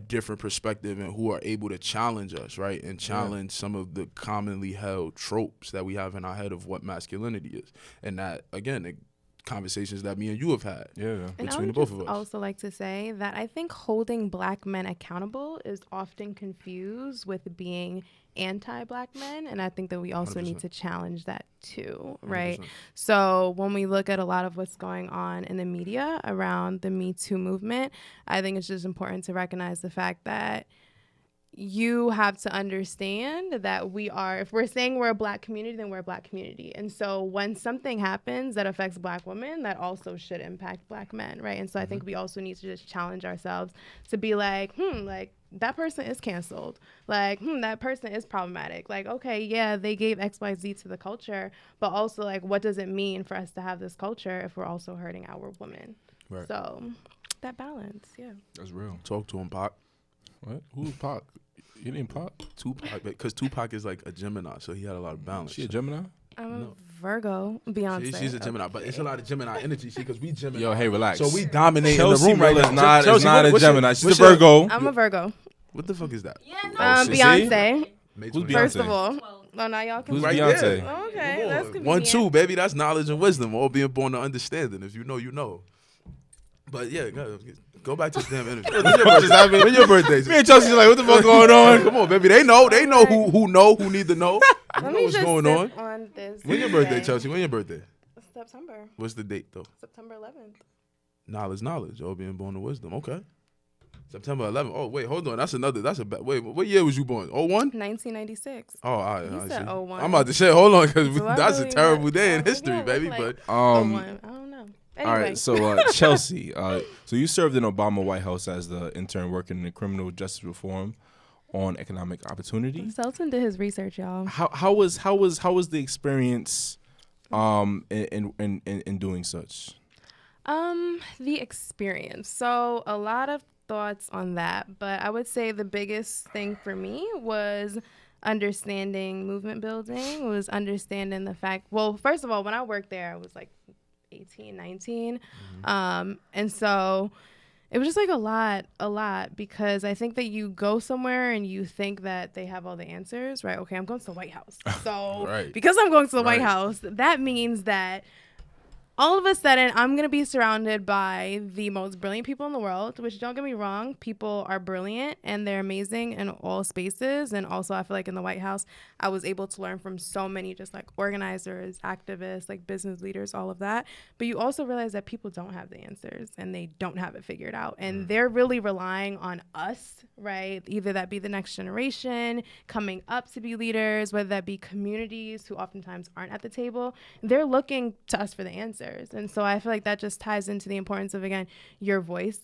different perspective and who are able to challenge us, right? And challenge some of the commonly held tropes that we have in our head of what masculinity is. And that, again, conversations that me and you have had between the both of us. I also like to say that I think holding black men accountable is often confused with being anti-black men, and I think that we also 100%. Need to challenge that too, right? 100%. So when we look at a lot of what's going on in the media around the Me Too movement, I think it's just important to recognize the fact that you have to understand that if we're saying we're a black community, then we're a black community. And so when something happens that affects black women, that also should impact black men, right? And so I think we also need to just challenge ourselves to be like, like, that person is canceled. Like, that person is problematic. Like, okay, yeah, they gave XYZ to the culture, but also, like, what does it mean for us to have this culture if we're also hurting our women? Right. So that balance, That's real. Talk to him, Pac. What? Who's Pac? You named Pac? Tupac, because Tupac is like a Gemini, so he had a lot of balance. She a Gemini? I'm a Virgo. Beyonce. She's a Gemini, but it's a lot of Gemini energy, because we Gemini. Yo, hey, relax. So we dominate in the room right now. Is not a Gemini. She's a Virgo. I'm a Virgo. What the fuck is that? Yeah, no. Beyonce. Who's Beyonce? First of all. Oh, now y'all can. Who's right Beyonce? There. Oh, okay, that's convenient. 1, 2, baby. That's knowledge and wisdom, all being born to understanding. If you know, you know. But yeah, Go back to the damn interview. When your birthday? Me and Chelsea's like, what the fuck going on? Come on, baby. They know who need to know. Let me what's just going on. When your birthday, Chelsea? When your birthday? September. What's the date though? September 11th. Knowledge. Oh, being born to wisdom. Okay. September 11th. Oh, wait, hold on. Wait, what year was you born? 01? 1996. Oh, all right. You said 01. I'm about to say, hold on, because So that's a terrible day in history, baby. Like but 01. I don't know. Anyway. All right, so Chelsea, so you served in Obama White House as the intern working in the criminal justice reform on economic opportunity. Selton did his research, y'all. How was the experience in doing such? The experience. So a lot of thoughts on that, but I would say the biggest thing for me was understanding movement building, was understanding the fact, well, first of all, when I worked there, I was like 18, 19. And so it was just like a lot, because I think that you go somewhere and you think that they have all the answers, right? Okay, I'm going to the White House. So because I'm going to the White House, that means that all of a sudden, I'm going to be surrounded by the most brilliant people in the world, which, don't get me wrong, people are brilliant and they're amazing in all spaces. And also, I feel like in the White House, I was able to learn from so many just like organizers, activists, like business leaders, all of that. But you also realize that people don't have the answers and they don't have it figured out. And they're really relying on us, right? Either that be the next generation coming up to be leaders, whether that be communities who oftentimes aren't at the table. They're looking to us for the answers. And so I feel like that just ties into the importance of, again, your voice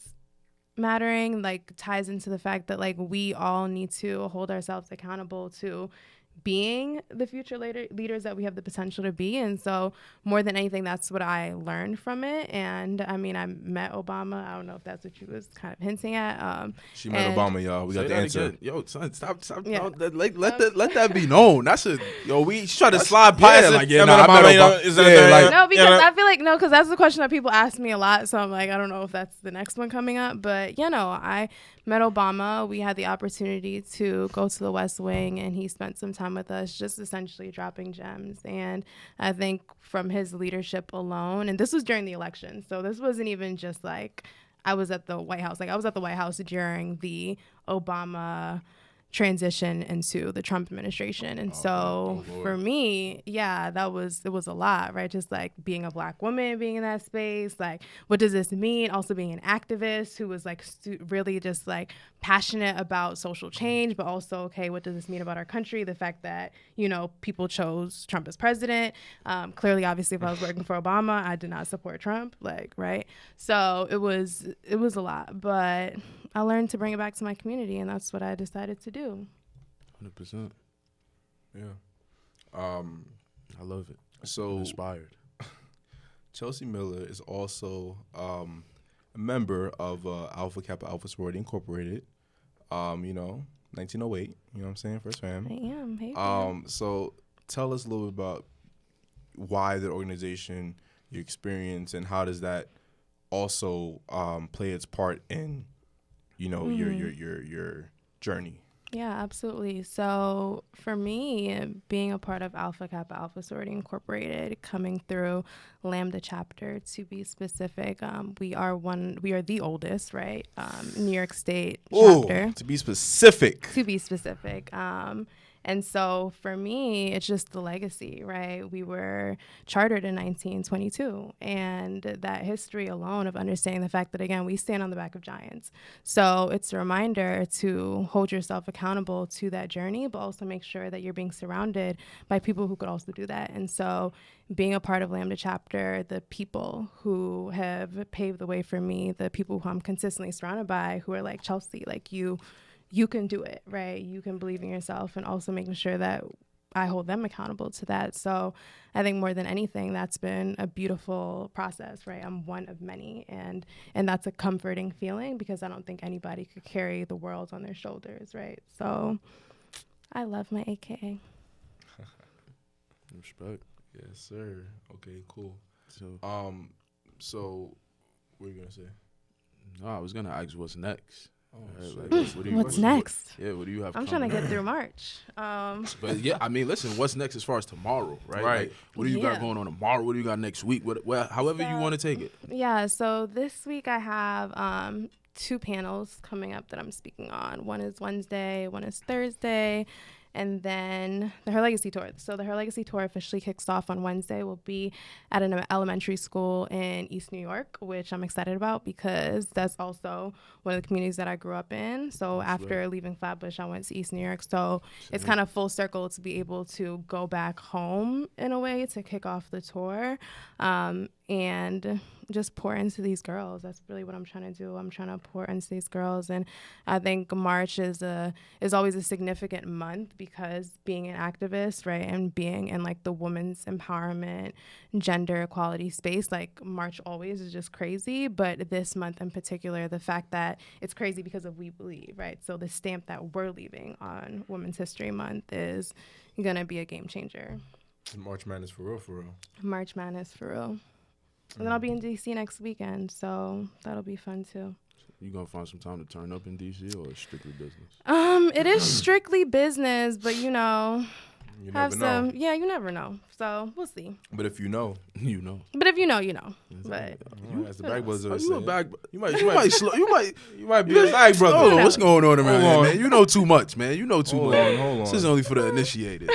mattering, like ties into the fact that like we all need to hold ourselves accountable to being the future leaders that we have the potential to be. And so more than anything, that's what I learned from it. And I mean, I met Obama. I don't know if that's what you was kind of hinting at. She met Obama, y'all. We got the answer. Again. Yo, son, stop. Yeah. Let that be known. That's a she tried to slide past it. Like, yeah, nah, I met Obama. No, because I feel like, because that's the question that people ask me a lot. So I'm like, I don't know if that's the next one coming up. But, I met Obama. We had the opportunity to go to the West Wing, and he spent some time with us, just essentially dropping gems. And I think from his leadership alone, and this was during the election, so this wasn't even just like I was at the White House. Like I was at the White House during the Obama transition into the Trump administration. And for me, it was a lot, right? Just like being a Black woman, being in that space, like, what does this mean? Also being an activist who was like really just like passionate about social change, but also, okay, what does this mean about our country? The fact that, people chose Trump as president. Clearly, obviously, if I was working for Obama, I did not support Trump, like, right? So it was a lot, but I learned to bring it back to my community, and that's what I decided to do. 100%. Yeah. I love it. So I'm inspired. Chelsea Miller is also a member of Alpha Kappa Alpha Sorority Incorporated. 1908. You know what I'm saying? First fam. I am. Hey, so tell us a little bit about why the organization, your experience, and how does that also play its part in your journey. Yeah, absolutely. So for me, being a part of Alpha Kappa Alpha Sorority Incorporated, coming through Lambda chapter to be specific, we are the oldest, right? New York State chapter. To be specific. And so for me, it's just the legacy, right? We were chartered in 1922, and that history alone of understanding the fact that, again, we stand on the back of giants. So it's a reminder to hold yourself accountable to that journey, but also make sure that you're being surrounded by people who could also do that. And so being a part of Lambda chapter, the people who have paved the way for me, the people who I'm consistently surrounded by, who are like, Chelsea, like you can do it, right? You can believe in yourself, and also making sure that I hold them accountable to that. So I think more than anything, that's been a beautiful process, right? I'm one of many, and that's a comforting feeling, because I don't think anybody could carry the world on their shoulders, right? So I love my AKA. Respect. Yes, sir. Okay, cool. So what are you gonna say? No, I was gonna ask what's next. What's next? What do you have? I'm trying to get through March. But yeah, I mean, listen, what's next as far as tomorrow, right? Like, what do you got going on tomorrow? What do you got next week? However you want to take it. Yeah, so this week I have 2 panels coming up that I'm speaking on. One is Wednesday, one is Thursday. And then the Her Legacy Tour. So the Her Legacy Tour officially kicks off on Wednesday. We'll be at an elementary school in East New York, which I'm excited about because that's also one of the communities that I grew up in. So after leaving Flatbush, I went to East New York. So it's kind of full circle to be able to go back home in a way to kick off the tour. And just pour into these girls. That's really what I'm trying to do. I'm trying to pour into these girls. And I think March is always a significant month because being an activist, right, and being in like the women's empowerment, gender equality space, like March always is just crazy. But this month in particular, the fact that it's crazy because of We Believe, right? So the stamp that we're leaving on Women's History Month is going to be a game changer. March Madness for real, for real. March Madness for real. And then I'll be in D.C. next weekend, so that'll be fun too. You gonna find some time to turn up in D.C. or strictly business? It is strictly business, but you know, you never know. Yeah, you never know. So we'll see. But if you know, you know. But if you know, you know. But as the bag brothers always you say, a bag. You might be a bag brother. Hold on, what's going on around here, man? You know too much, man. You know too much. Hold on. This is only for the initiated.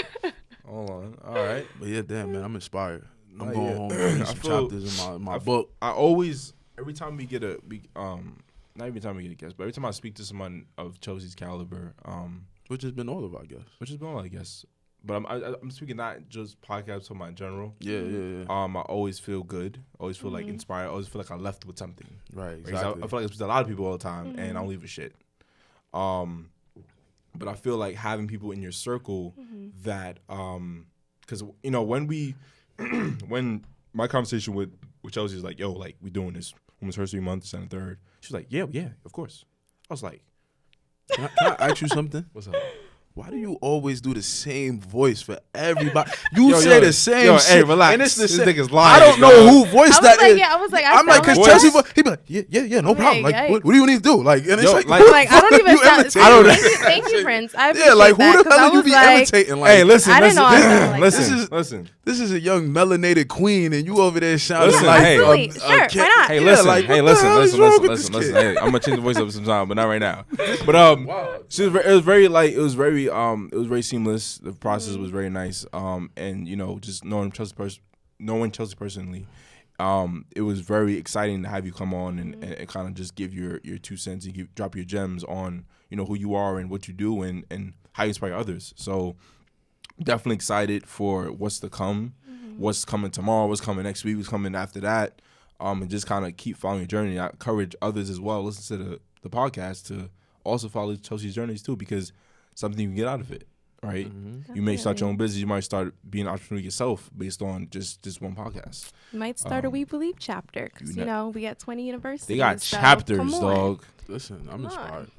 Hold on. All right. But yeah, damn, man, I'm inspired. I'm going home and read some chapters in my book. I always, every time we get not every time we get a guest, but every time I speak to someone of Josie's caliber, which has been all of, I guess. But I'm speaking not just podcasts, but in general. Yeah. I always feel good. Always feel like inspired. Always feel like I left with something. Right. Exactly. I feel like I speak to a lot of people all the time, and I don't leave a shit. But I feel like having people in your circle that, because you know when my conversation with Josie is like, yo, like we doing this Women's Herstory Month, December 3rd. She's like, yeah, of course. I was like, can I ask you something? What's up? Why do you always do the same voice for everybody? You say the same shit. Hey, relax. And it's the this same. nigga's lying. I don't know who voice that is. Yeah, I was like, I'm like, because Chelsea, he be like, yeah, no problem. Like, what do you need to do? Like, and it's like I don't even sound. Thank you, Prince. I appreciate like, who the hell are you be like, imitating? Like, hey, listen, I didn't know I sounded like listen. This is a young melanated queen, and you over there shouting listen, like, hey, sure, why not? Hey, listen, like, listen. Hey, I'm gonna change the voice up sometime, but not right now. But it was very seamless. The process was very nice. And you know, just knowing Chelsea personally, it was very exciting to have you come on and kind of just give your 2 cents and drop your gems on, you know, who you are and what you do and how you inspire others. So definitely excited for what's to come, what's coming tomorrow, what's coming next week, what's coming after that, and just kind of keep following your journey. I encourage others as well, listen to the podcast, to also follow Chelsea's journeys too, because something you can get out of it, right? You may start your own business. You might start being an entrepreneur yourself based on just one podcast. You might start a We Believe chapter because, you know, we got 20 universities. They got chapters, dog. Listen, I'm inspired.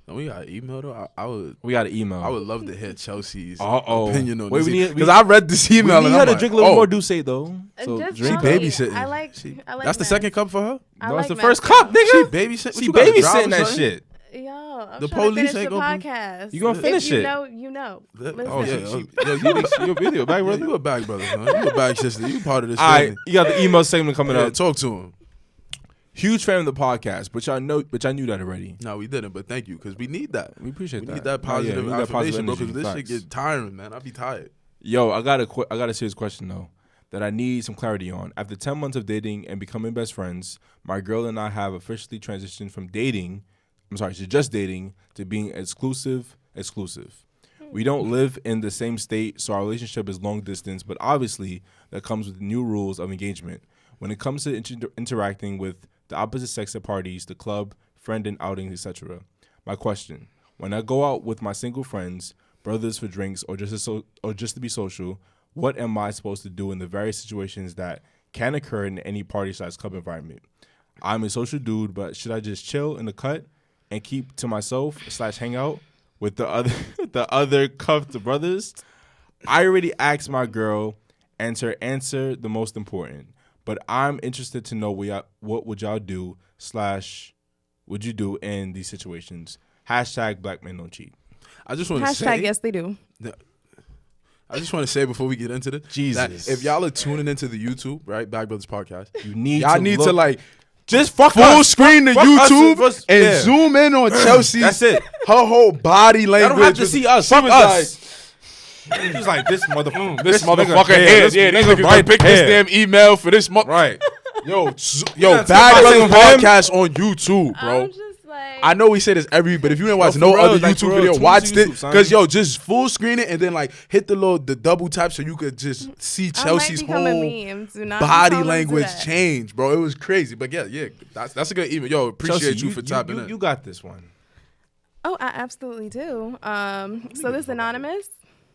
We got an email though. We got an email. I would love to hear Chelsea's opinion on this. Because I read this email. We need her to drink a little more Douce though. So drink babysitting. I like that's the second cup for her? No, it's the first cup, nigga. She babysitting. She babysitting that shit. Yo, I'm the trying police to finish ain't the gonna podcast. You gonna finish it? You know. Oh yeah. You a bag brother. You a bag brother, huh? You a bag sister. You part of this. All right, you got the email segment coming up. Talk to him. Huge fan of the podcast, but I knew that already. No, we didn't, but thank you, because we need that. We appreciate that. We need that positive affirmation, bro, because this shit gets tiring, man. I be tired. Yo, I got a serious question, though, that I need some clarity on. After 10 months of dating and becoming best friends, my girl and I have officially transitioned from to just dating, to being exclusive. We don't live in the same state, so our relationship is long distance, but obviously that comes with new rules of engagement. When it comes to interacting with the opposite sex at parties, the club, friend and outings, etc. My question: when I go out with my single friends, brothers for drinks, or just to be social, what am I supposed to do in the various situations that can occur in any party/club environment? I'm a social dude, but should I just chill in the cut and keep to myself / hang out with the other cuffed brothers? I already asked my girl, and her answer the most important. But I'm interested to know what would y'all do / would you do in these situations? # Black men don't cheat. I just want to say. Yes, they do. I just want to say before we get into this, Jesus, that if y'all are tuning into the YouTube, right, Bag Brothers Podcast, y'all need to like Just fuck full screen to YouTube and zoom in on Chelsea. That's it. Her whole body language. I don't have to see us. Fuck us. He's like, this motherfucker. This motherfucker here. Yeah, nigga pick this damn email for this month. Right. Yo, Bad Brothers Podcast on YouTube, bro. I know we say this every week, but if you didn't watch no other YouTube video, watch it. Because, yo, just full screen it and then, like, hit the double tap so you could just see Chelsea's whole body language change, bro. It was crazy. But, yeah, that's a good email. Yo, appreciate Chelsea, you for tapping in. You got this one. Oh, I absolutely do. So this is anonymous.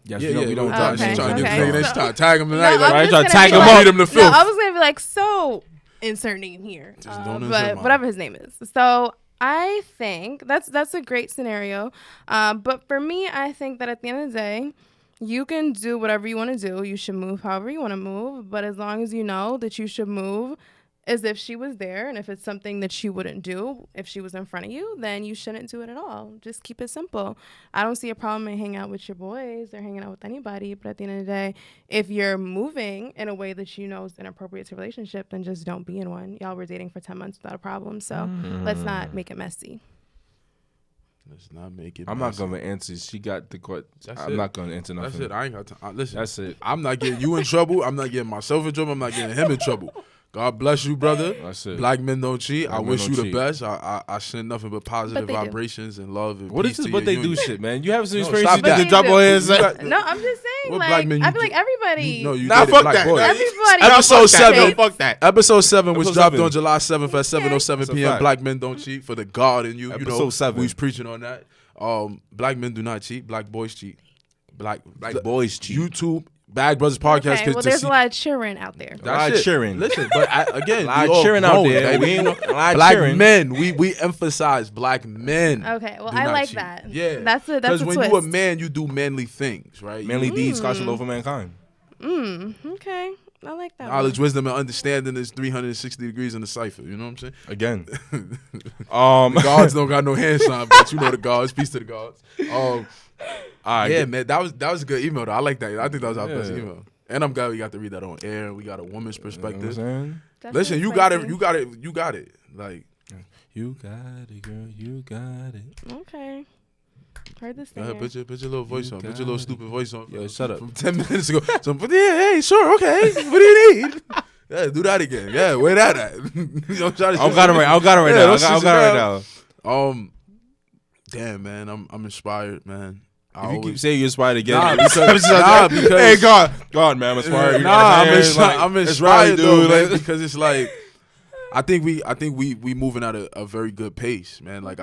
Yes, we don't try. She's trying to get the nigga. She's trying to tag him tonight. Trying to tag him up. Him the filth. I was going to be like, so insert name here. But whatever his name is. So I think that's a great scenario. But for me, I think that at the end of the day, you can do whatever you want to do. You should move however you want to move. But as long as you know that you should move as if she was there, and if it's something that she wouldn't do if she was in front of you, then you shouldn't do it at all. Just keep it simple. I don't see a problem in hanging out with your boys or hanging out with anybody, but at the end of the day, if you're moving in a way that you know is inappropriate to a relationship, then just don't be in one. Y'all were dating for 10 months without a problem, so let's not make it messy. Let's not make it I'm messy. not going to answer. She got the court. I'm not going to answer nothing. That's it. I ain't got time. Listen, that's it. I'm not getting you in trouble. I'm not getting myself in trouble. I'm not getting him in trouble. God bless you, brother. That's it. Black men don't cheat. I wish you the best. I send nothing but positive vibrations and love and what peace is this? to What your they do union. shit, man? You have some experience. Stop that. The double hands. No, I'm just saying. What like, black men I you feel like do? everybody. You nah, fuck that. Everybody. Episode 7. Fuck that. Episode 7 was dropped on July 7th at 7:07 p.m. Black men don't cheat for the God in you. Episode 7. We was preaching on that. Black men do not cheat. Black boys cheat. Black boys cheat. YouTube. Bad Brothers Podcast. Okay, well, there's a lot of cheering out there. A lot of cheering. Listen, but again, a lot of cheering out there. Black men. We emphasize black men. Okay, well, I like that. Yeah, that's a because twist. when you a man, you do manly things, right? Manly deeds cost a loaf of mankind. Okay, I like that. Knowledge, wisdom, and understanding is 360 degrees in the cipher. You know what I'm saying? Again, the gods don't got no hand sign, but you know the gods. Peace to the gods. Man, that was a good email though. I like that. I think that was our best email. And I'm glad we got to read that on air. We got a woman's perspective. Listen, you got it. You got it. You got it. Like, you got it, girl. You got it. Okay. Heard this thing. Put your little voice on. Put your little stupid voice on. Yo, shut up. From 10 minutes ago. So, hey, sure, okay. What do you need? Yeah, do that again. Yeah, where that at? I got it right. I got it right now. Damn, man, I'm inspired, man. If you keep saying you're inspired again, because hey, God, man, I'm inspired. I'm inspired, dude. Like, because it's like, I think we moving at a very good pace, man. Like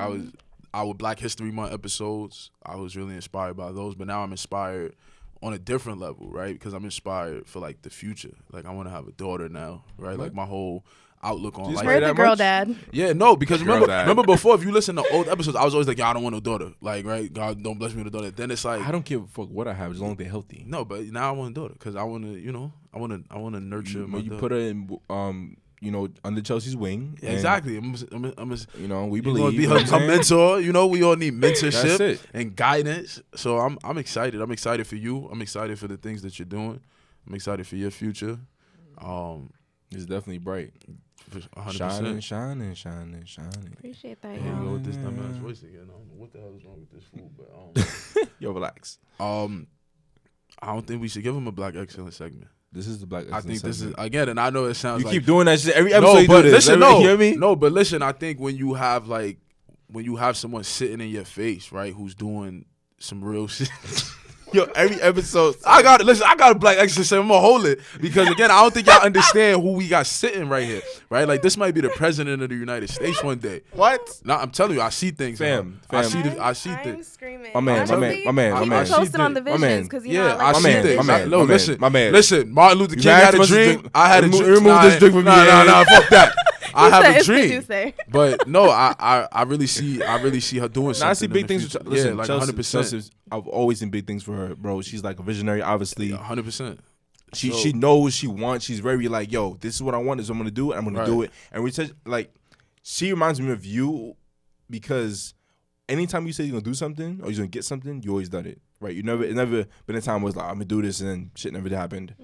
our Black History Month episodes, I was really inspired by those, but now I'm inspired on a different level, right? Because I'm inspired for like the future. Like I want to have a daughter now, right? Like my whole outlook on life. Where's the girl dad? Yeah, no, because remember before, if you listen to old episodes, I was always like, I don't want no daughter. Like, right? God don't bless me with a daughter. Then it's like, I don't give a fuck what I have as long as they're healthy. No, but now I want a daughter because I want to, I want to nurture. When you put her in, under Chelsea's wing. Exactly. We believe. Be her mentor. We all need mentorship and guidance. So I'm excited. I'm excited for you. I'm excited for the things that you're doing. I'm excited for your future. It's definitely bright. 100%. Shining. Appreciate that. Here you go with this dumbass voice again. I don't know what the hell is wrong with this fool, but yo, relax. I don't think we should give him a Black Excellence segment. This is the Black Excellence segment. This is again, and I know it sounds like you keep doing that shit every episode. Listen, you hear me? No, but listen, I think when you have someone sitting in your face, right, who's doing some real shit. Yo, every episode. I got a Black Excellence segment. I'm going to hold it. Because, again, I don't think y'all understand who we got sitting right here. Right? Like, this might be the president of the United States one day. What? No, I'm telling you, I see things. Fam. I see things. Screaming. My man. I'm posting on the visions because, I see things. My man. Listen, Martin Luther King had a dream. I had a dream. Remove this drink from me. No, fuck that. I have a dream, say? But no, I really see her doing something. I see big things. Listen, like Chelsea, 100%. I've always seen big things for her, bro. She's like a visionary, obviously. 100%. She knows what she wants. She's very like, yo, this is what I want. This is what I'm gonna do. And I'm gonna do it. And she reminds me of you because anytime you say you're gonna do something or you're gonna get something, you always done it, right? It's never been a time where it's like I'm gonna do this and then shit never happened.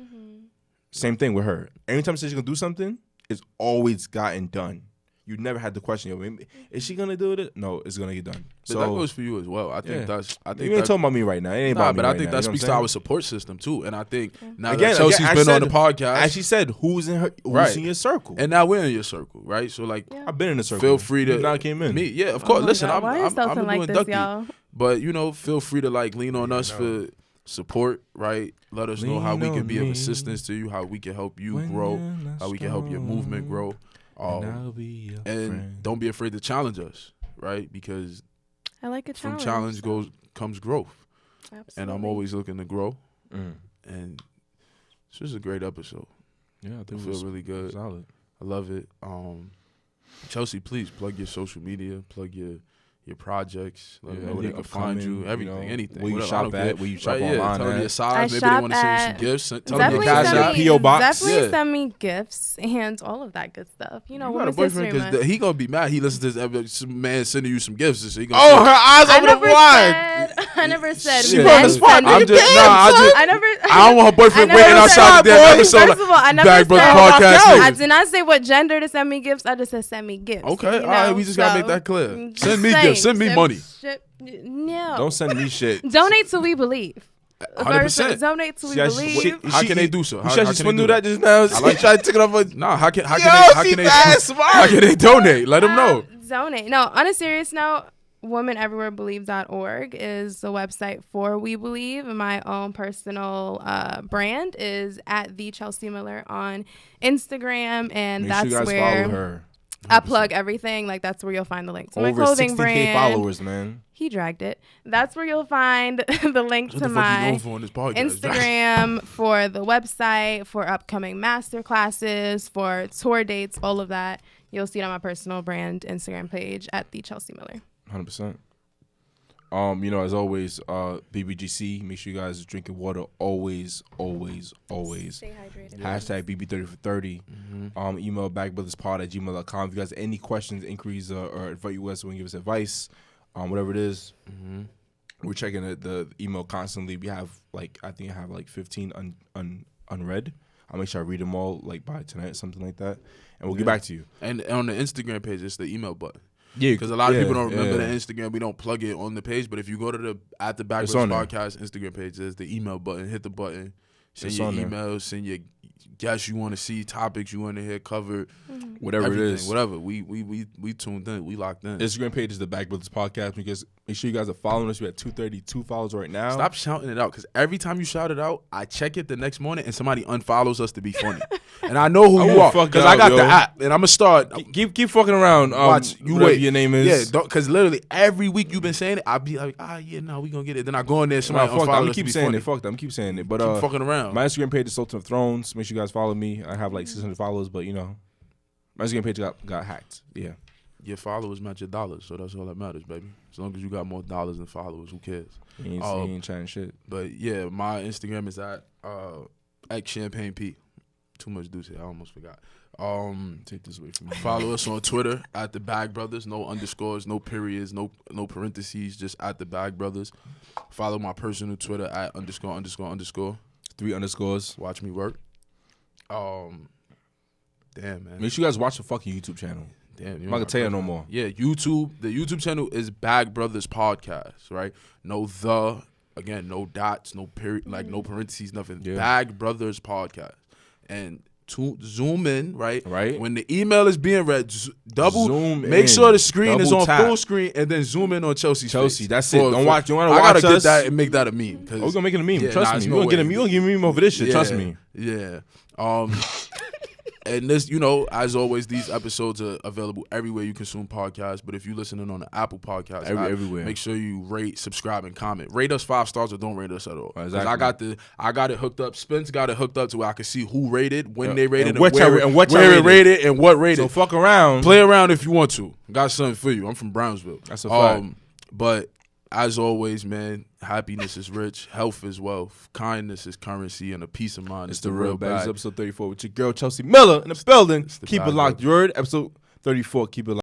Same thing with her. Anytime she says she's gonna do something, it's always gotten done. you never had the question, yo, is she gonna do it? No, it's gonna get done. But that goes for you as well. I think that's. I think you ain't talking about me right now. It ain't about me. But I think that speaks to our support system too. And I think now again, that Chelsea's been on the podcast, as she said, who's in your circle, and now we're in your circle, right? So like, I've been in the circle. Feel free to. Now I came in. Me, yeah, of course. Listen, I'm doing like this, y'all. But feel free to like lean on us for support, right? Let us know how we can be of assistance to you, how we can help you grow, how we can help your movement grow. And don't be afraid to challenge us, right? Because I like a challenge. From challenge comes growth. Absolutely. And I'm always looking to grow. And this was a great episode. Yeah, I think I feel really good. Solid. I love it. Chelsea, please plug your social media, plug your projects, let them know where they can find you, everything, anything. Where you shop at, where you shop online. Tell them your size. Maybe they want to send you some gifts. Tell them your cash app, P.O. box. Definitely send me gifts and all of that good stuff. You got a boyfriend because he gonna be mad. He listens to this episode, some man sending you some gifts. So he gonna her eyes over the wine. I never said. She on the spot. I don't want her boyfriend waiting outside the damn episode. First of all, I never said. I did not say what gender to send me gifts. I just said send me gifts. Okay, all right. We just gotta make that clear. Send me gifts. Send me money. No. Don't send me shit. Donate to We Believe. 100%. Donate to We Believe. How can they do so? How can they do that just now? I like trying to take it off. Nah, how can they donate? Let them know. Donate. No, on a serious note, womeneverywherebelieve.org is the website for We Believe. My own personal brand is at the Chelsea Miller on Instagram, and Make that's sure you guys where follow her. I plug everything. Like, that's where you'll find the link to my Over clothing 60K brand. followers, man. He dragged it. That's where you'll find the link to my Instagram, for the website, for upcoming master classes, for tour dates, all of that. You'll see it on my personal brand Instagram page at the Chelsea Miller. 100%. As always, BBGC, make sure you guys are drinking water always. Stay hydrated. Hashtag BB30for30. Email backbrotherspod@gmail.com. If you guys have any questions, inquiries, or invite you guys to give us advice, whatever it is. We're checking the email constantly. We have I think I have 15 unread. I'll make sure I read them all by tonight, something like that, and we'll get back to you. And on the Instagram page, it's the email button. Yeah, because a lot of people don't remember the Instagram. We don't plug it on the page, but if you go to the Back Brothers Podcast Instagram page, there's the email button. Hit the button, send your emails, send your guests you want to see, topics you want to hear covered, whatever it is, whatever. We tuned in, we locked in. Instagram page is the Back Brothers Podcast. Because make sure you guys are following us. We have 232 followers right now. Stop shouting it out, because every time you shout it out, I check it the next morning and somebody unfollows us to be funny, and I know who you are because I got the app, and I'm gonna start. Keep fucking around. Watch you wait. Your name is because literally every week you've been saying it. I'll be like, we gonna get it. Then I go in there, somebody unfollows us. Keep saying it. Fuck them. Keep saying it. But keep fucking around. My Instagram page is Sultan of Thrones. Make sure you guys follow me. I have 600 followers, but my Instagram page got hacked. Yeah. Your followers match your dollars, so that's all that matters, baby. As long as you got more dollars than followers, who cares? He ain't trying shit. But yeah, my Instagram is at Champagne P. Too much deuce here. I almost forgot. Take this away from me. Follow us on Twitter at the Bag Brothers. No underscores, no periods, no parentheses. Just at the Bag Brothers. Follow my personal Twitter at ____. 3 underscores. Watch me work. Damn, man. Make sure you guys watch the fucking YouTube channel. Damn, I'm not gonna tell you no more. Yeah, YouTube. The YouTube channel is Bag Brothers Podcast, right? No dots, no period, no parentheses, nothing. Yeah. Bag Brothers Podcast, and zoom in, right? Right. When the email is being read, make sure the screen is on full screen, and then zoom in on Chelsea's face. That's it. Don't watch. You want to watch us? I gotta get that and make that a meme. We're gonna make it a meme. Trust me. We're gonna get a meme. We're gonna get a meme over this shit. Trust me. Yeah. And this, as always, these episodes are available everywhere you consume podcasts. But if you're listening on the Apple Podcast, everywhere, make sure you rate, subscribe, and comment. Rate us 5 stars or don't rate us at all. Exactly. I got it hooked up. Spence got it hooked up to where I can see who rated, when they rated, and where it rated, and what rated. So fuck around. Play around if you want to. Got something for you. I'm from Brownsville. That's a fact. But as always, man, happiness is rich, health is wealth, kindness is currency, and a peace of mind is the real bag. Episode 34 with your girl Chelsea Miller in the building. Keep it locked. You heard? Episode 34. Keep it locked.